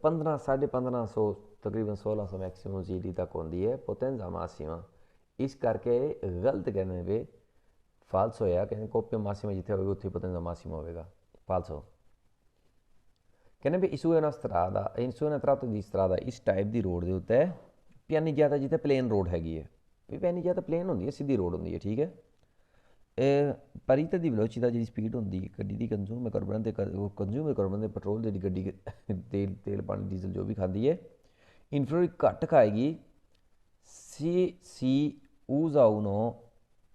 15 1550 तकरीबन 1600 मैक्सिमम जीरी तक होती है potenza massima। इस करके गलत कहने पे फाल्स होया, कहने coppia massima जिथे होगी उत्थे potenza massima होगा, फाल्स हो। कहने भी इस una strada, in una tratto di strada इस टाइप की रोड के उत्ते पियानी ज़्यादा जिथे प्लेन रोड हैगी है, भी पैनी ज़्यादा प्लेन होंगी है, सीधी रोड होंगी है, ठीक है। पर इतने की वेलोसिटी जी स्पीड होंगी गड्डी की consume carbon consume carbon petrol जी गड्डी तेल पानी डीजल जो भी खाती है इन्फ्लुएंस घट खाएगी। सी ऊजा उनो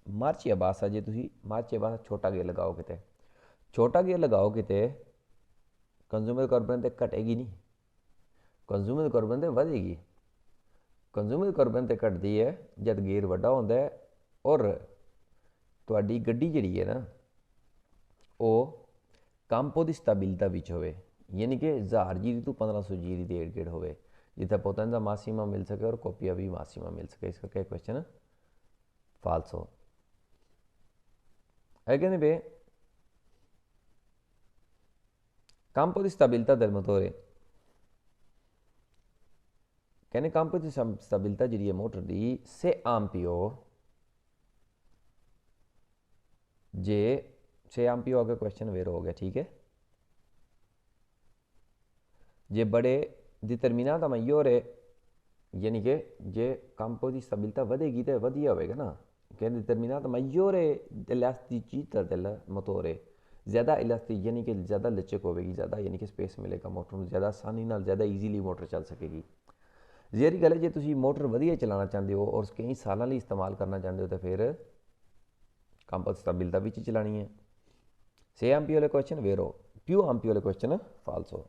मार्चिया बासा, जे तुम मार्चिया बासा छोटा गेयर लगाओ किते, छोटा गेयर लगाओ किते कंज्यूमर कार्बन तो घटेगी नहीं, कंज्यूमर कार्बन तो बढ़ेगी। कंज्यूमर कार्बन तो घटती है जब गेयर वड्डा होंदा है और तुहाडी गड्डी जिहड़ी है ना वो कंपो की स्टेबिलिटी विच होवे, यानी कि 1000 जीरी तो 1500 जीरी के इर्द गिर्द होवे जिथे पोटेंजा मासिमा मिल सके और कोपिया भी मासिमा मिल सके। इस करके क्वेश्चन फाल्स हो है कि नहीं बे। campo di stabilità del motore, कहने campo di stabilità जी है मोटर दी से आम्पियो, जे से आम्पियो आगे क्वेश्चन वेर हो गया, ठीक है। जे बड़े डिटर्मिनाटा maggiore, यानी कि जे campo di stabilità ਵਧेगी तो वधिया होगा ना, कहने डिटर्मिनाटा maggiore dell'elasticità del motore, ज़्यादा इलास्टिक यानी कि ज़्यादा लचक होगी, ज़्यादा यानी कि स्पेस मिलेगा मोटर में, ज़्यादा आसानी नाल ज़्यादा ईजीली मोटर चल सकेगी। जेरी गल है जे तुम मोटर वधिया चलाना चाहते हो और कई सालों लिए इस्तेमाल करना चाहते हो तो फिर कंपो स्टेबिलिटी भी चलानी है। 6 एम्पियर वाले क्वेश्चन वेरो, पिù एम्पियर वाले क्वेश्चन फाल्स हो।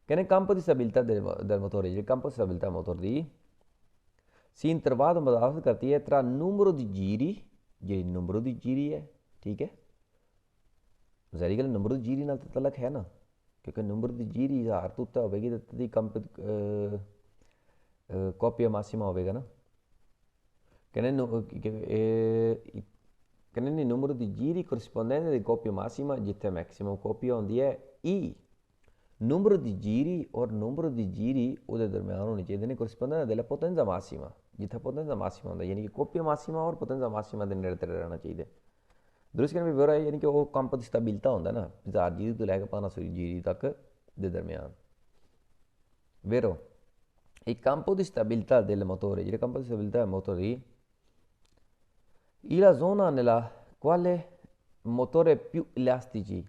कहने campo di stabilità del motore, जो campo di stabilità मोटर की si intervado मुदाफ़त करती है tra numero di giri, ये numero di giri है, ठीक है। ज़ाहिर गल नंबर दी जीरी नाल तो तलक है ना, क्योंकि नंबर दी जीरी 1000 तो उत्ते होगी तो दी कंप coppia massima होगा ना। कहने कहने numero di giri corrispondente di coppia massima जिथे मैक्सिमम coppia होंगी है ई numero di giri और numero di giri उहदे दरम्यान होनी चाहिए ने corrispondente della potenza massima, जिथे potenza massima होंदा यानी कि coppia massima और potenza massima दे नेड़े तेड़े रहना चाहिए। दुरुस्त कहने भी है यानी कि वो कंप की स्टेबिलिटी होंदा ना 1000 जीरी तो लैके 1500 जीरी तक दे दरम्यान वेरो। il campo di stabilità del motore, il campo di stabilità del motore la zona nella quale motore più elastici,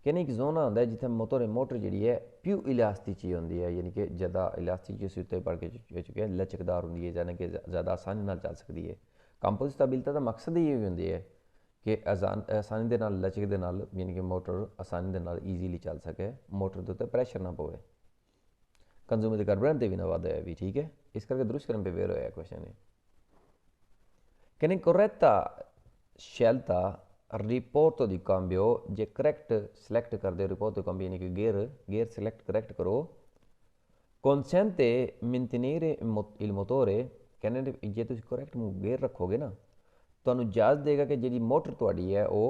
कहने एक जोन होंदा है जिथे मोटर जी है पिù इलास्टिci होंदी है, यानी कि ज़्यादा इलास्टिक उस उत्ते पढ़ के चुके हैं, लचकदार होंदी है, यानी कि ज़्यादा आसानी नाल चल सकती है। कंपो दी स्टेबिलिटी का मकसद ही होंदी है कि आसानी के नाल लचक दे नाल यानी कि मोटर आसानी के नाल ईजीली चल सके, मोटर के उत्ते प्रैशर ना पवे, कंज्यूमर के कार्बन भी ना वाधे भी, ठीक है। इस करके दुरुस्त करने पे वेर होया क्वेश्चन है। कहने corretta scelta report di cambio, जे करेक्ट सिलेक्ट कर दे रिपोर्ट di cambio यानी कि गेयर सिलेक्ट करेक्ट करो, consente mantenere il motore, कहने जे तुम करेक्ट गेयर रखोगे ना तो इजाज़त देगा कि जी मोटर थोड़ी है वो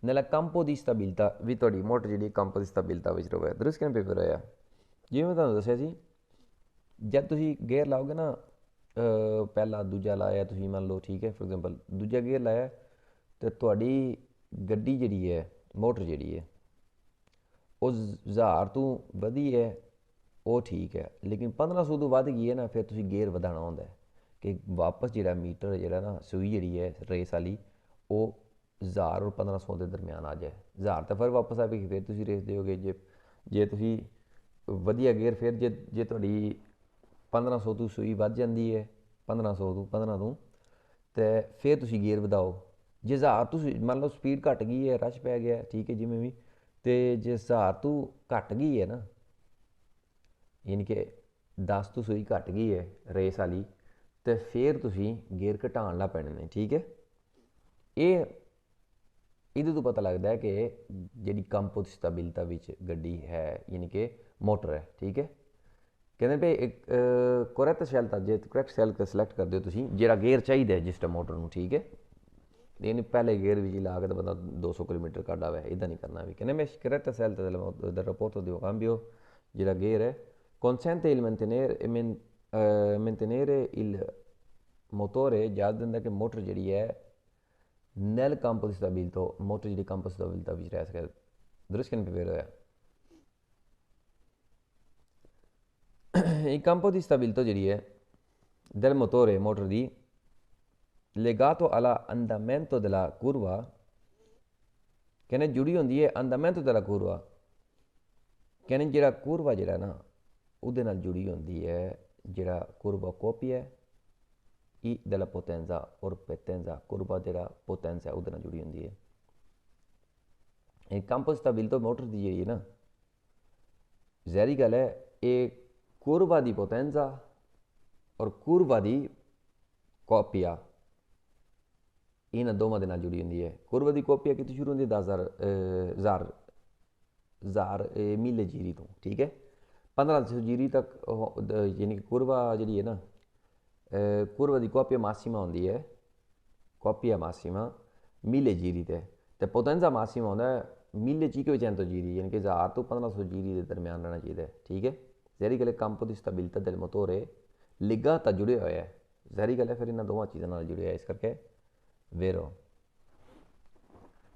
नला कंपो की स्टेबिलिटी भी थोड़ी मोटर जी कंपो की स्टेबिलिटी में रहे। दुरुस्त कहने पेपर होया जिवें मैं तुहानूं दस्सिया सी, जब तुम गेयर लाओगे ना पहला दूजा लाया तुम मान लो, ठीक है, फॉर एग्जांपल दूजा गेयर लाया तो थोड़ी गड्डी जी है मोटर जी है वो 1000 तो वधी है वो ठीक है, लेकिन 1500 तो वध गई है ना फिर तुम गेयर वधाना होंदा है कि वापस जो मीटर जो ना सूई जी है रेस वाली वो 1000 और 1500 ਦੇ ਦਰਮਿਆਨ ਆ ਜਾਏ, 1000 ਤਾਂ ਫਿਰ ਵਾਪਸ ਆਵੇਗੀ, ਫਿਰ ਤੁਸੀਂ ਰੇਸ ਦਿਓਗੇ। ਜੇ ਤੁਸੀਂ ਵਧੀਆ ਗੇਅਰ, ਫਿਰ ਜੇ ਤੁਹਾਡੀ 1500 ਤੋਂ ਸੂਈ ਵੱਧ ਜਾਂਦੀ ਹੈ, 15 ਤੋਂ ਤੇ ਫਿਰ ਤੁਸੀਂ ਗੇਅਰ ਵਧਾਓ। ਜੇ 1000 ਤੁਸੀਂ ਮੰਨ ਲਓ ਸਪੀਡ ਘਟ ਗਈ ਹੈ, ਰਸ਼ ਪੈ ਗਿਆ, ਠੀਕ ਹੈ ਜਿਵੇਂ ਵੀ, ਤੇ ਜੇ 1000 ਤੋਂ ਘਟ ਗਈ ਹੈ ਨਾ, ਯਾਨੀ ਕਿ 10 ਤੋਂ ਸੂਈ ਘਟ ਗਈ ਹੈ ਰੇਸ ਵਾਲੀ, ਤੇ ਫਿਰ ਤੁਸੀਂ ਗੇਅਰ ਘਟਾਉਣ ਲੱਗ ਪੈਣੇ ਨੇ, ਠੀਕ ਹੈ। ਇਹਦੇ ਤੋਂ ਪਤਾ ਲੱਗਦਾ ਹੈ ਕਿ ਜਿਹੜੀ ਕੰਪੋਜ਼ਿਟੇਬਿਲਟਾ ਵਿੱਚ ਗੱਡੀ ਹੈ, ਯਾਨੀ ਕਿ ਮੋਟਰ ਹੈ, ਠੀਕ ਹੈ। ਕਹਿੰਦੇ ਵੀ ਇੱਕ ਕਰੈਕਟ ਸੈੱਲ ਤਾਂ, ਜੇ ਕਰੈਕਟ ਸੈੱਲ ਸਿਲੈਕਟ ਕਰਦੇ ਹੋ ਤੁਸੀਂ, ਜਿਹੜਾ ਗੇਅਰ ਚਾਹੀਦਾ ਜਿਸ ਟਾਈਮ ਮੋਟਰ ਨੂੰ, ਠੀਕ ਹੈ। ਇਹਨੇ ਪਹਿਲੇ ਗੇਅਰ ਵਿੱਚ ਲਾ ਕੇ ਤਾਂ ਬੰਦਾ 200 ਕਿਲੋਮੀਟਰ ਕੱਢ ਆਵੇ, ਇੱਦਾਂ ਨਹੀਂ ਕਰਨਾ ਵੀ। ਕਹਿੰਦੇ ਮੈਂ correct cell del rapporto di cambio, ਜਿਹੜਾ ਗੇਅਰ ਹੈ, consente il mantenere il motore, ਯਾਦ ਦਿੰਦਾ ਕਿ ਮੋਟਰ ਜਿਹੜੀ ਹੈ nel campo di stabilità, motor ਜਿਹੜੀ campo di stabilità ਵਿੱਚ ਰਹਿ ਸਕੇ। ਦਰੁਸਤ ਕਿਨ ਪੇਪਰ ਹੋਇਆ il campo di stabilità ਜਿਹੜੀ ਹੈ del motore, motor di, legato all'andamento della curva, ਕਹਿੰਦੇ ਜੁੜੀ ਹੁੰਦੀ ਹੈ andamento della curva, ਕਹਿੰਦੇ ਜਿਹੜਾ curva ਜਿਹੜਾ ਨਾ ਉਹਦੇ ਨਾਲ ਜੁੜੀ ਹੁੰਦੀ ਹੈ, ਜਿਹੜਾ curva copia e della potenza or potenza, curva ਜਿਹੜਾ potenza ਹੈ ਉਹਦੇ ਨਾਲ ਜੁੜੀ ਹੁੰਦੀ ਹੈ। ਇਹ campo di stabilità ਮੋਟਰ ਦੀ ਜਿਹੜੀ ਹੈ ਨਾ, ਜ਼ਾਹਰੀ ਗੱਲ ਹੈ ਇਹ curva di potenza ਔਰ curva di copia, ਇਹਨਾਂ ਦੋਵਾਂ ਦੇ ਨਾਲ ਜੁੜੀ ਹੁੰਦੀ ਹੈ। curva di copia ਕਿਤੋਂ ਸ਼ੁਰੂ ਹੁੰਦੀ ਹੈ? 1000 ਜੀਰੀ ਤੋਂ, ਠੀਕ ਹੈ। 1500 ਜੀਰੀ ਤੱਕ, ਯਾਨੀ ਕਿ curva ਜਿਹੜੀ ਹੈ ਨਾ, curva di copia massima ਹੁੰਦੀ ਹੈ, copia massima 1000 ਜੀਰੀ ਤੇ potenza massima ਹੁੰਦਾ ਹੈ 1500 ਜੀਰੀ, ਯਾਨੀ ਕਿ 1000 ਤੋਂ 1500 ਜੀਰੀ ਦੇ ਦਰਮਿਆਨ ਰਹਿਣਾ ਚਾਹੀਦਾ ਹੈ, ਠੀਕ ਹੈ। ਜ਼ਾਹਰੀ ਗੱਲ ਹੈ campo di stabilità del motore ਲਿਗਾ ਤਾਂ ਜੁੜਿਆ ਹੋਇਆ ਹੈ, ਜ਼ਾਹਰੀ ਗੱਲ ਹੈ ਫਿਰ ਇਹਨਾਂ ਦੋਵਾਂ ਚੀਜ਼ਾਂ ਨਾਲ ਜੁੜਿਆ, ਇਸ ਕਰਕੇ vero।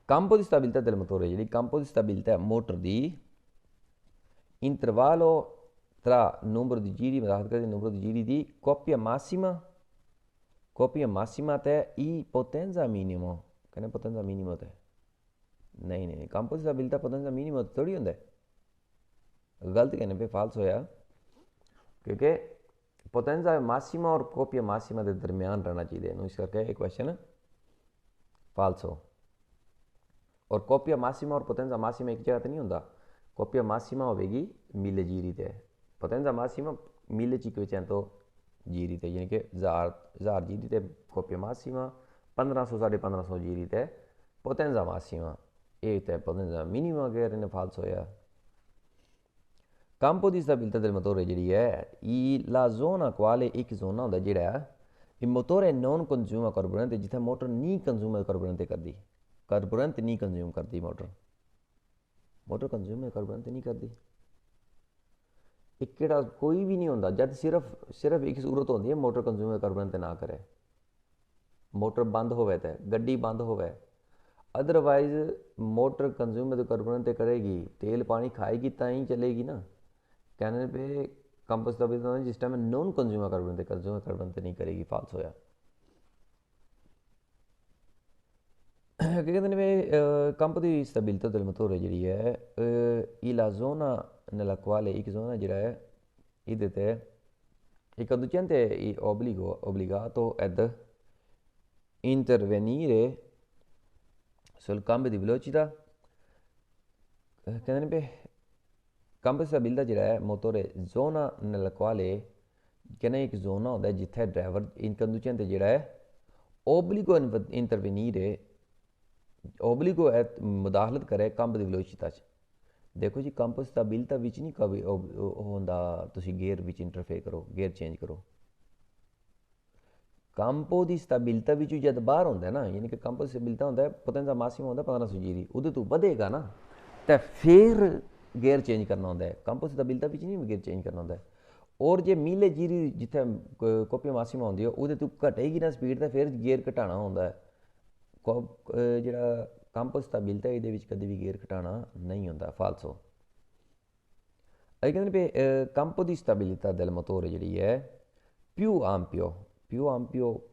campo di stabilità del motore, ਜਿਹੜੀ campo di stabilità motor the, intervallo tra numero di giri, numero di giri di coppia massima te i potenza minimo, ਕਹਿੰਦੇ potenza minimo ਤੇ ਨਹੀਂ campo di stabilità potenza minimo ਥੋੜੀ ਹੁੰਦਾ, ਗਲਤ ਕਹਿੰਦੇ ਪਏ, ਫਾਲਸ ਹੋਇਆ, ਕਿਉਂਕਿ potenza massima ਔਰ coppia massima ਦੇ ਦਰਮਿਆਨ ਰਹਿਣਾ ਚਾਹੀਦਾ ਇਹਨੂੰ, ਇਸ ਕਰਕੇ ਇਹ ਕੁਐਸਚਨ ਫਾਲਸ ਹੋ। ਔਰ coppia massima ਔਰ potenza massima ਇੱਕ ਜਗ੍ਹਾ ਤੇ ਨਹੀਂ ਹੁੰਦਾ, coppia massima ਹੋਵੇਗੀ 1000 ਜੀਰੀ ਤੇ, potenza massima 1500 ਜੀਰੀ ਤੇ, ਯਾਨੀ ਕਿ 1000 ਜੀਰੀ ਤੇ coppia massima, 1500 ਜੀਰੀ ਤੇ potenza massima, ਇਹ ਤੇ potenza minima ਅਗਰ ਇਹਨੇ ਫਾਲਸ ਹੋਇਆ। campo di stabilità del motore ਜਿਹੜੀ ਹੈ, la zona quale ਇੱਕ ਜ਼ੋਨਾ ਹੁੰਦਾ ਜਿਹੜਾ il motore non consuma carburante, ਜਿੱਥੇ ਮੋਟਰ ਨਹੀਂ ਕੰਜ਼ੂਮ ਕਾਰਬੋਰੈਂਟ ਕਰਦੀ, ਕਾਰਬੋਰੈਂਟ ਨਹੀਂ ਕੰਜ਼ੂਮ ਕਰਦੀ ਮੋਟਰ ਕੰਜ਼ੂਮ ਕਾਰਬੋਰੈਂਟ ਨਹੀਂ ਕਰਦੀ। ਇੱਕ ਕਿਹੜਾ ਕੋਈ ਵੀ ਨਹੀਂ ਹੁੰਦਾ, ਜਦ ਸਿਰਫ ਇੱਕ ਸੂਰਤ ਹੁੰਦੀ ਹੈ ਮੋਟਰ ਕੰਜ਼ੂਮ ਕਾਰਬੋਰੈਂਟ ਨਾ ਕਰੇ, ਮੋਟਰ ਬੰਦ ਹੋਵੇ ਤੇ ਗੱਡੀ ਬੰਦ ਹੋਵੇ, ਅਦਰਵਾਈਜ਼ ਮੋਟਰ ਕੰਜ਼ੂਮ ਕਾਰਬੋਰੈਂਟ ਕਰੇਗੀ, ਤੇਲ ਪਾਣੀ ਖਾਏਗੀ ਤਾਂ ਹੀ ਚੱਲੇਗੀ ਨਾ। कहने पे कंपोस्ट का भी जिस टाइम नॉन कंज्यूमर कार्बन नहीं करेगी, फॉल्स होया। कहते हैं campo di stabilità del motore ਜਿਹੜੀ ਹੈ la zona nella quale ਇੱਕ zona ਜਿਹੜਾ ਹੈ ਇਹਦੇ ਤੇ il conducente è obbligato ad intervenire sul cambio di velocità, ਕਹਿੰਦੇ ਨੇ ਪਏ campo di stabilità ਜਿਹੜਾ ਹੈ ਮੋਟਰ zona nella quale, ਕਹਿੰਦੇ ਇੱਕ ਜ਼ੋਨ ਹੁੰਦਾ ਜਿੱਥੇ ਡਰਾਈਵਰ ਇਨ ਕੰਡੂਚੈਂਟ ਜਿਹੜਾ ਹੈ obbligo intervenire, obbligo ਹੈ ਮੁਦਾਖਲਤ ਕਰੇ ਕੰਪ ਦੀ ਵੈਲੋਸਿਟੀ 'ਚ। ਦੇਖੋ ਜੀ campo di stabilità ਵਿੱਚ ਨਹੀਂ ਕਦੇ ਹੁੰਦਾ ਤੁਸੀਂ ਗੇਅਰ ਵਿੱਚ ਇੰਟਰਫੇਅਰ ਕਰੋ, ਗੇਅਰ ਚੇਂਜ ਕਰੋ। campo di stabilità ਵਿੱਚ ਜਦ ਬਾਹਰ ਹੁੰਦਾ ਨਾ, ਯਾਨੀ ਕਿ campo di stabilità ਹੁੰਦਾ potenza massima ਹੁੰਦਾ 1500 ਜੀਰੀ, ਉਹਦੇ ਤੋਂ ਵਧੇਗਾ ਨਾ ਤਾਂ ਫਿਰ ਗੇਅਰ ਚੇਂਜ ਕਰਨਾ ਹੁੰਦਾ ਹੈ। campo di stabilità ਵਿੱਚ ਨਹੀਂ ਗੇਅਰ ਚੇਂਜ ਕਰਨਾ ਹੁੰਦਾ। ਔਰ ਜੇ 1000 ਜੀਰੀ ਜਿੱਥੇ coppia massima ਹੁੰਦੀ ਹੈ ਉਹਦੇ ਤੋਂ ਘਟੇਗੀ ਨਾ ਸਪੀਡ, ਤਾਂ ਫਿਰ ਗੇਅਰ ਘਟਾਉਣਾ ਹੁੰਦਾ ਹੈ। ਜਿਹੜਾ campo di stabilità ਇਹਦੇ ਵਿੱਚ ਕਦੇ ਵੀ ਗੇਅਰ ਘਟਾਉਣਾ ਨਹੀਂ ਹੁੰਦਾ, ਫਾਲਸੋ। ਕਹਿੰਦੇ ਨੇ campo di stabilità del motore ਜਿਹੜੀ ਹੈ più ampio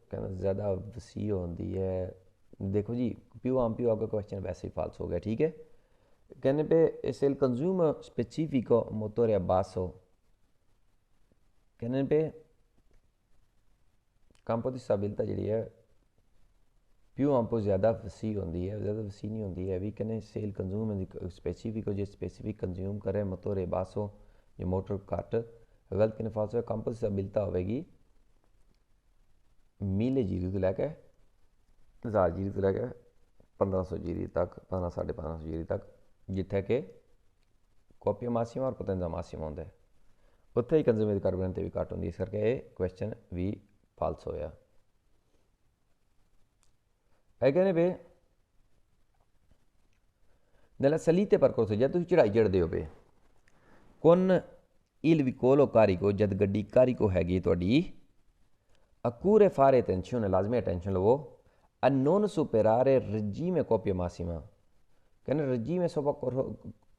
ਕਹਿੰਦਾ ਜ਼ਿਆਦਾ ਵਸੀਹ ਹੁੰਦੀ ਹੈ, देखो जी, पियो आम पियो आपका क्वेश्चन वैसे ही फाल्स हो गया, ठीक है। कहने पे es el consumo specifico motore a basso, कहने पे campo di stabilità ਜਿਹੜੀ ਹੈ पियो आम पर ज़्यादा वसी होती है, ज़्यादा वसी नहीं होती है। भी कहने सेल कंज्यूम स्पेसिफिक हो, जो स्पेसिफिक कंज्यूम करे मोटोरे बासो या मोटर घट, गलत कहने फाल्स है। campo di stabilità होगी 1000 जीरो तो लैके 1000 जीरो तो लैके 1500 जीरी तक, 1500 साढ़े 1500 जीरी तक, जिथे कि कॉपिया मासीमा और पोटेंजा मासीमा होंगे, उत्थे ही कंज्यूमर कार्बन भी घट होंगी। इस करके ये क्वेश्चन भी फाल्स होया। कहने पे nella salita percorso जब तुम चढ़ाई चढ़ते हो पे con il vicolo carico, जब गड्डी carico हैगी तुहाडी, accure fare attenzione, लाजमी अटेंशन लवो, a non superare regime coppia massima, कहने regime सोपा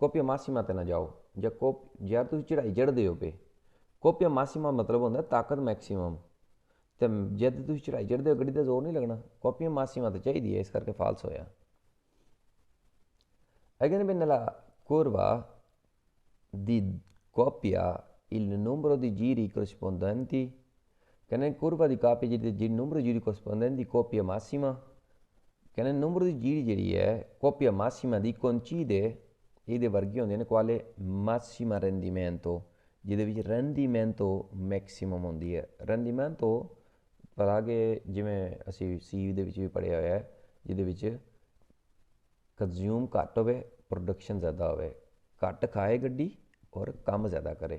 coppia massima ते ना जाओ। जब तुम चढ़ाई चढ़ते हो पे coppia massima मतलब होंदा ताकत मैक्सिमम, तो जब तुम चढ़ाई चढ़ते हो गड्डी का जोर नहीं लगना, coppia massima तो चाहिए, इस करके फाल्स होया। Again, nella curva di coppia il numero di giri corrispondenti, che nel curva di coppia il numero di giri corrispondenti coppia massima, che nel numero di giri ਜਿਹੜੀ ਹੈ coppia massima di coincide ਇਹਦੇ ਵਰਗੀ ਹੁੰਦੇ ਨੇ quale massima rendimento, ਜਿਹਦੇ ਵਿੱਚ rendimento maximum ਹੁੰਦੀ ਹੈ। rendimento ਪਤਾ ਕਿ ਜਿਵੇਂ ਅਸੀਂ ਸੀ ਦੇ ਵਿੱਚ ਵੀ ਪੜ੍ਹਿਆ ਹੋਇਆ ਹੈ, ਜਿਹਦੇ ਵਿੱਚ कंज्यूम घट हो, प्रोडक्शन ज़्यादा हो, घट खाए गड्डी और काम ज़्यादा करे,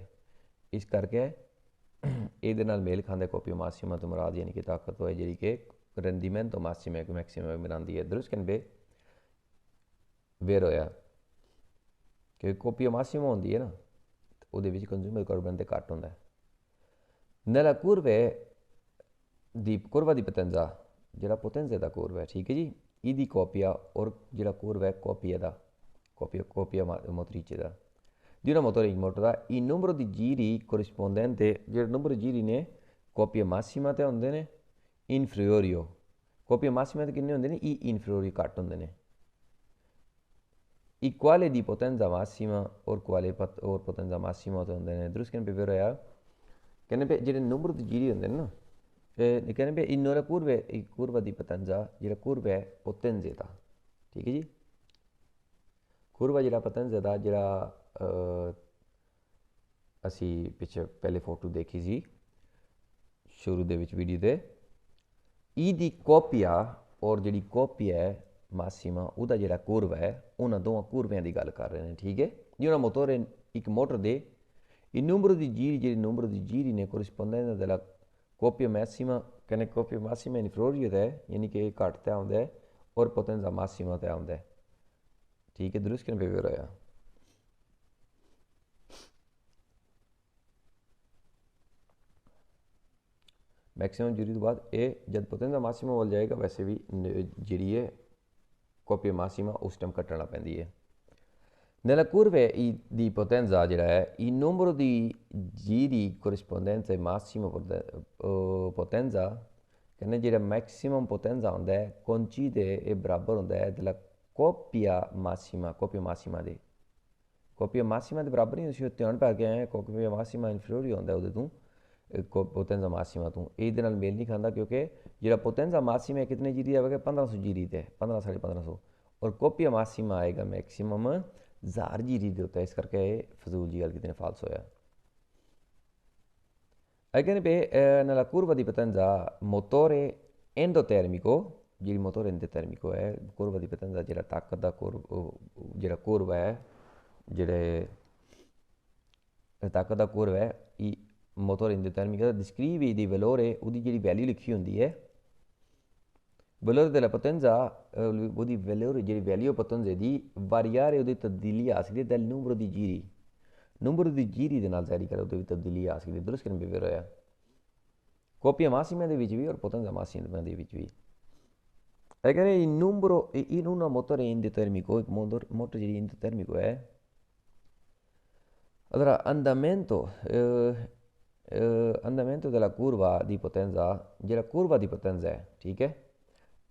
इस करके ये मेल खाते कॉपियो मासीमा तो मुराद यानी कि ताकत हो जी कि रेंदीमेंट तो मासीमा मैक्सीमम बनाती है। दुरुस्त कहने पे वेर होया कि कॉपियो मासीमा होंगी है ना, वो कंज्यूमर कार्बन तो घट होंगे। नैला कुरवे दी कुरवा दी पोटेंजा, जो पोटेंजे का कुरवा है, ठीक है जी, ਇਹਦੀ ਕੋਪੀਆ ਔਰ ਜਿਹੜਾ curva è copia da copia motrice da di una motore in moto da il numero di giri corrispondente, ਜਿਹੜਾ numero di giri ਨੇ copia massima ਤੇ ਹੁੰਦੇ ਨੇ inferiore, copia massima ਤੇ ਕਿੰਨੇ ਹੁੰਦੇ ਨੇ, ਇਹ inferiore ਘੱਟ ਹੁੰਦੇ ਨੇ। il quale di potenza massima or quale or potenza massima ਤੇ ਹੁੰਦੇ ਨੇ। ਦਰੁਸਤ ਕਹਿੰਦੇ ਪਏ ਹੋਇਆ, ਕਹਿੰਦੇ ਪਏ ਜਿਹੜੇ numero di giri ਹੁੰਦੇ ਨੇ ਨਾ, कहने पे इन curva di potenza, जो curva है potenze da, ठीक है जी, curva जो potenze da जो असी पिछे पहले फोटो देखी सी शुरू दे विच वीडियो दे, ई दी कॉपिया और जी कॉपिया है मासीमा उदा जो curva है, उन्होंने दोवां curviयां की गल कर रहे हैं, ठीक है जी। उन्होंने मोटोरे एक मोटर दे il numero di giri, जी numero di giri ने corrispondenza della coppia massima, कहने coppia massima inferiore है, यानी कि घट ते आउंदा है और पोटेंजा मासीमा ते आउंदा है, ठीक है। दुरुस्त कहने पे वेर होया। मैक्सिमम जीरी तो बाद ये जब पोटेंजा मासीमा बोल जाएगा, वैसे भी जी है coppia massima उस टाइम घटना पैंदी है। Nella curva di potenza il numero di giri corrispondente massimo potenza, कहने जो मैक्सिमम पोटेंजा होंदा है coincide e बराबर होंदा है della coppia massima दे। coppia massima दे बराबर नहीं होंदी, ध्यान पा के आए coppia massima inferiore होंदा है उहदे तों पोटेंजा मासीमा तों, ਇਹਦੇ ਨਾਲ मेल नहीं खाता क्योंकि जो पोटेंजा मासीमा है कितने जीरी आएगा, 1500 जीरी ते 1500 साढ़े 1500, और coppia massima आएगा मैक्सिमम 1000 जीरी दे होता है, इस करके फजूल जी गल कितने फाल्स होया। कहने पे nella curva di potenza motore endotermico, जी मोटोरे एंडोथर्मिको है, curva di potenza जो ताकत का जो curva है, जो ताकत का curva है, ई मोटोरे एंडोथर्मिको डिस्क्रिवी दी वेलोरे उदी जी वैल्यू लिखी होंगी है, वेलोरे della potenza उदी वेलोरे जी वैल्यू पोटेंजे दी variare उदी तब्दीली आ सकती है del numero di giri, numero di giri दे नाल जारी करे उदी भी तब्दीली आ सकती है। दुरुस्त कहने पे वेर होया। coppia massima दे विच भी और potenza massima दे विच भी è che il numero in un motore endotermico, il motore ji endotermico है, allora andamento della curva di potenza, जो curva di potenza है, ठीक है,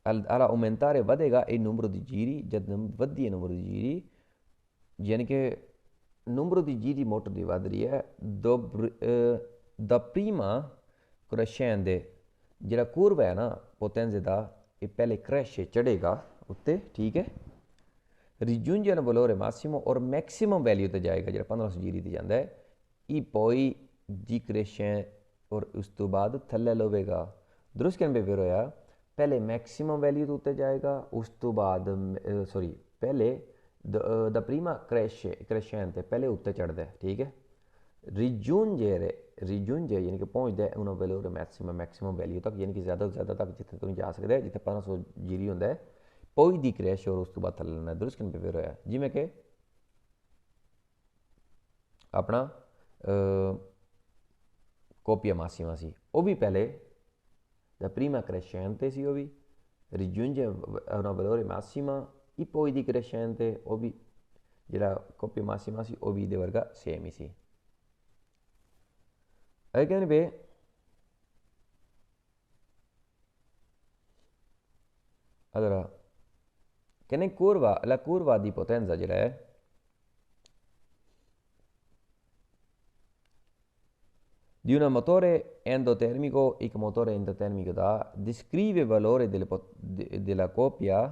allora aumentare ਵਧੇਗਾ ਇਹ numero di giri ਜਦ ਵਧਦੀ ਹੈ numero di giri ਯਾਨੀ ਕਿ numero di giri ਮੋਟਰ ਦੀ ਵੱਧ ਰਹੀ ਹੈ da prima crescente ਜਿਹੜਾ curva ਹੈ ਨਾ potenza ਦਾ ਇਹ ਪਹਿਲੇ cresce ਚੜੇਗਾ ਉੱਤੇ ਠੀਕ ਹੈ raggiunge un valore massimo और maximum value ਤੇ ਜਾਏਗਾ ਜਿਹੜਾ 1500 giri ਤੇ ਜਾਂਦਾ ਹੈ ਇਹ poi decresce और ਉਸ ਤੋਂ ਬਾਅਦ ਥੱਲੇ ਲਵੇਗਾ दुरुस्त कहने पे फिर होया पहले मैक्सिमम वैल्यू तो उत्ते जाएगा उस तो बाद सॉरी पहले द प्रीमा क्रेशेंट पहले उत्ते चढ़ता है ठीक है रिजूंजे यानी कि पहुँचता है उन्होंने वैल्यू मैक्सिमम वैल्यू तक यानी कि ज़्यादा से ज़्यादा तक जितने तुम जा सकते हैं जितने 1500 जीरी होंगे पोई दी क्रैश और उस तो बाद थल्ले लेना दुरुस्त कहने पे फिर होया जिमें कि अपना कोपिया मासीमा सी वो भी पहले da prima crescente sì ovi raggiunge una valore massima e poi di crescente ovi della coppia massima sì ovi de varga semi sì again be allora che ne curva la curva di potenza ਜਿਹੜਾ ਹੈ di un motore endotermico ਇੱਕ motore endotermico ਦਾ descrive valore della coppia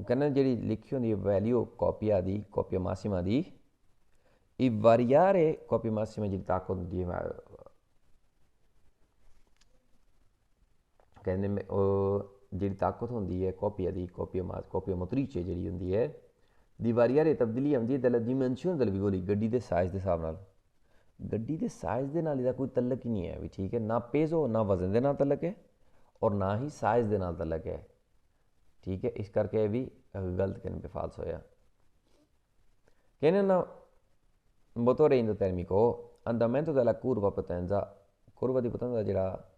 ਕਹਿੰਦੇ ਜਿਹੜੀ ਲਿਖੀ ਹੁੰਦੀ ਹੈ ਵੈਲਿਊ ਕੋਪੀਆ ਮਾਸੀਮਾ ਦੀ ਇਹ variare ਕੋਪੀਆ ਮਾਸੀਮਾ ਜਿਹੜੀ ਤਾਕਤ ਹੁੰਦੀ ਹੈ ਕਹਿੰਦੇ ਉਹ ਜਿਹੜੀ ਤਾਕਤ ਹੁੰਦੀ ਹੈ ਕੋਪੀਆ ਮੋਟਰੀਚੇ ਜਿਹੜੀ ਹੁੰਦੀ ਹੈ ਦੀ variare ਤਬਦੀਲੀ ਹੁੰਦੀ ਹੈ della dimensione del vigore ਗੱਡੀ ਦੇ ਸਾਈਜ਼ ਦੇ ਹਿਸਾਬ ਨਾਲ ਗੱਡੀ ਦੇ ਸਾਈਜ਼ ਦੇ ਨਾਲ ਇਹਦਾ ਕੋਈ ਤਲਕ ਹੀ ਨਹੀਂ ਹੈ ਵੀ ਠੀਕ ਹੈ ਨਾ ਪੇਜ਼ੋ ਨਾ ਵਜ਼ਨ ਦੇ ਨਾਲ ਤਲਕ ਹੈ ਔਰ ਨਾ ਹੀ ਸਾਈਜ਼ ਦੇ ਨਾਲ ਤਲਕ ਹੈ ਠੀਕ ਹੈ ਇਸ ਕਰਕੇ ਇਹ ਵੀ ਗਲਤ ਕਹਿਣ पे ਫਾਲਸ ਹੋਇਆ ਕਹਿੰਦੇ ਨਾ motore endotermico andamento della curva di potenza ਜਿਹੜਾ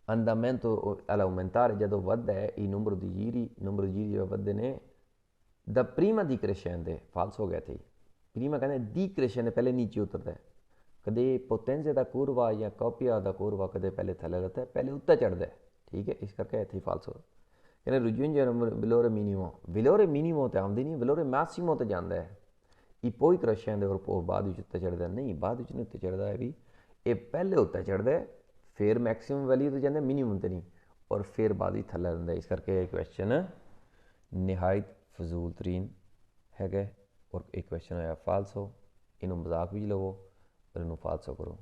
andamento all'aumentare ਜਦੋਂ ਵੱਧਦਾ ਹੈ ਇਹ numero di giri ਜਿਹੜਾ ਵੱਧਦੇ ਨੇ da prima di crescente false ਹੋ ਗਿਆ ਥੇ prima ਕਹਿੰਦੇ di crescente ਪਹਿਲੇ ਨੀਚੇ ਉਤਰਦਾ ਹੈ ਕਦੇ ਪੋਟੈਂਜ਼ਾ ਦਾ curva ਜਾਂ ਕੋਪੀਆ ਦਾ curva ਕਦੇ ਪਹਿਲੇ ਥੱਲੇ ਰਹਿੰਦਾ ਹੈ ਪਹਿਲੇ ਉੱਤੇ ਚੜਦਾ ਹੈ ਠੀਕ ਹੈ ਇਸ ਕਰਕੇ ਇੱਥੇ ਫਾਲਸ ਹੋ ਕਹਿੰਦੇ raggiunge valore minimo ਤੇ ਆਉਂਦੀ ਨਹੀਂ valore massimo ਤੇ ਜਾਂਦਾ ਹੈ ਇਹ poi crescente ਔਰ ਬਾਅਦ ਵਿੱਚ ਉੱਤੇ ਚੜਦਾ ਨਹੀਂ ਬਾਅਦ ਵਿੱਚ ਨਹੀਂ ਉੱਤੇ ਚੜਦਾ ਹੈ ਵੀ ਇਹ ਪਹਿਲੇ ਉੱਤੇ ਚੜਦਾ ਹੈ ਫਿਰ ਮੈਕਸਿਮਮ ਵੈਲਿਊ ਤੇ ਜਾਂਦਾ ਮਿਨੀਮਮ ਤੇ ਨਹੀਂ ਔਰ ਫਿਰ ਬਾਅਦ ਹੀ ਥੱਲੇ ਰਹਿੰਦਾ ਇਸ ਕਰਕੇ ਇਹ ਕੁਐਸਚਨ ਨਿਹਾਇਤ ਫਜ਼ੂਲ ਤਰੀਨ ਹੈਗਾ ਔਰ ਇੱਕ ਕੁਐਸਚਨ ਆਇਆ ਫਾਲਸ ਹੋ ਇਹਨੂੰ ਮਜ਼ਾਕ ਵਿੱਚ ਲਵੋ और इन्हों फालसो करो।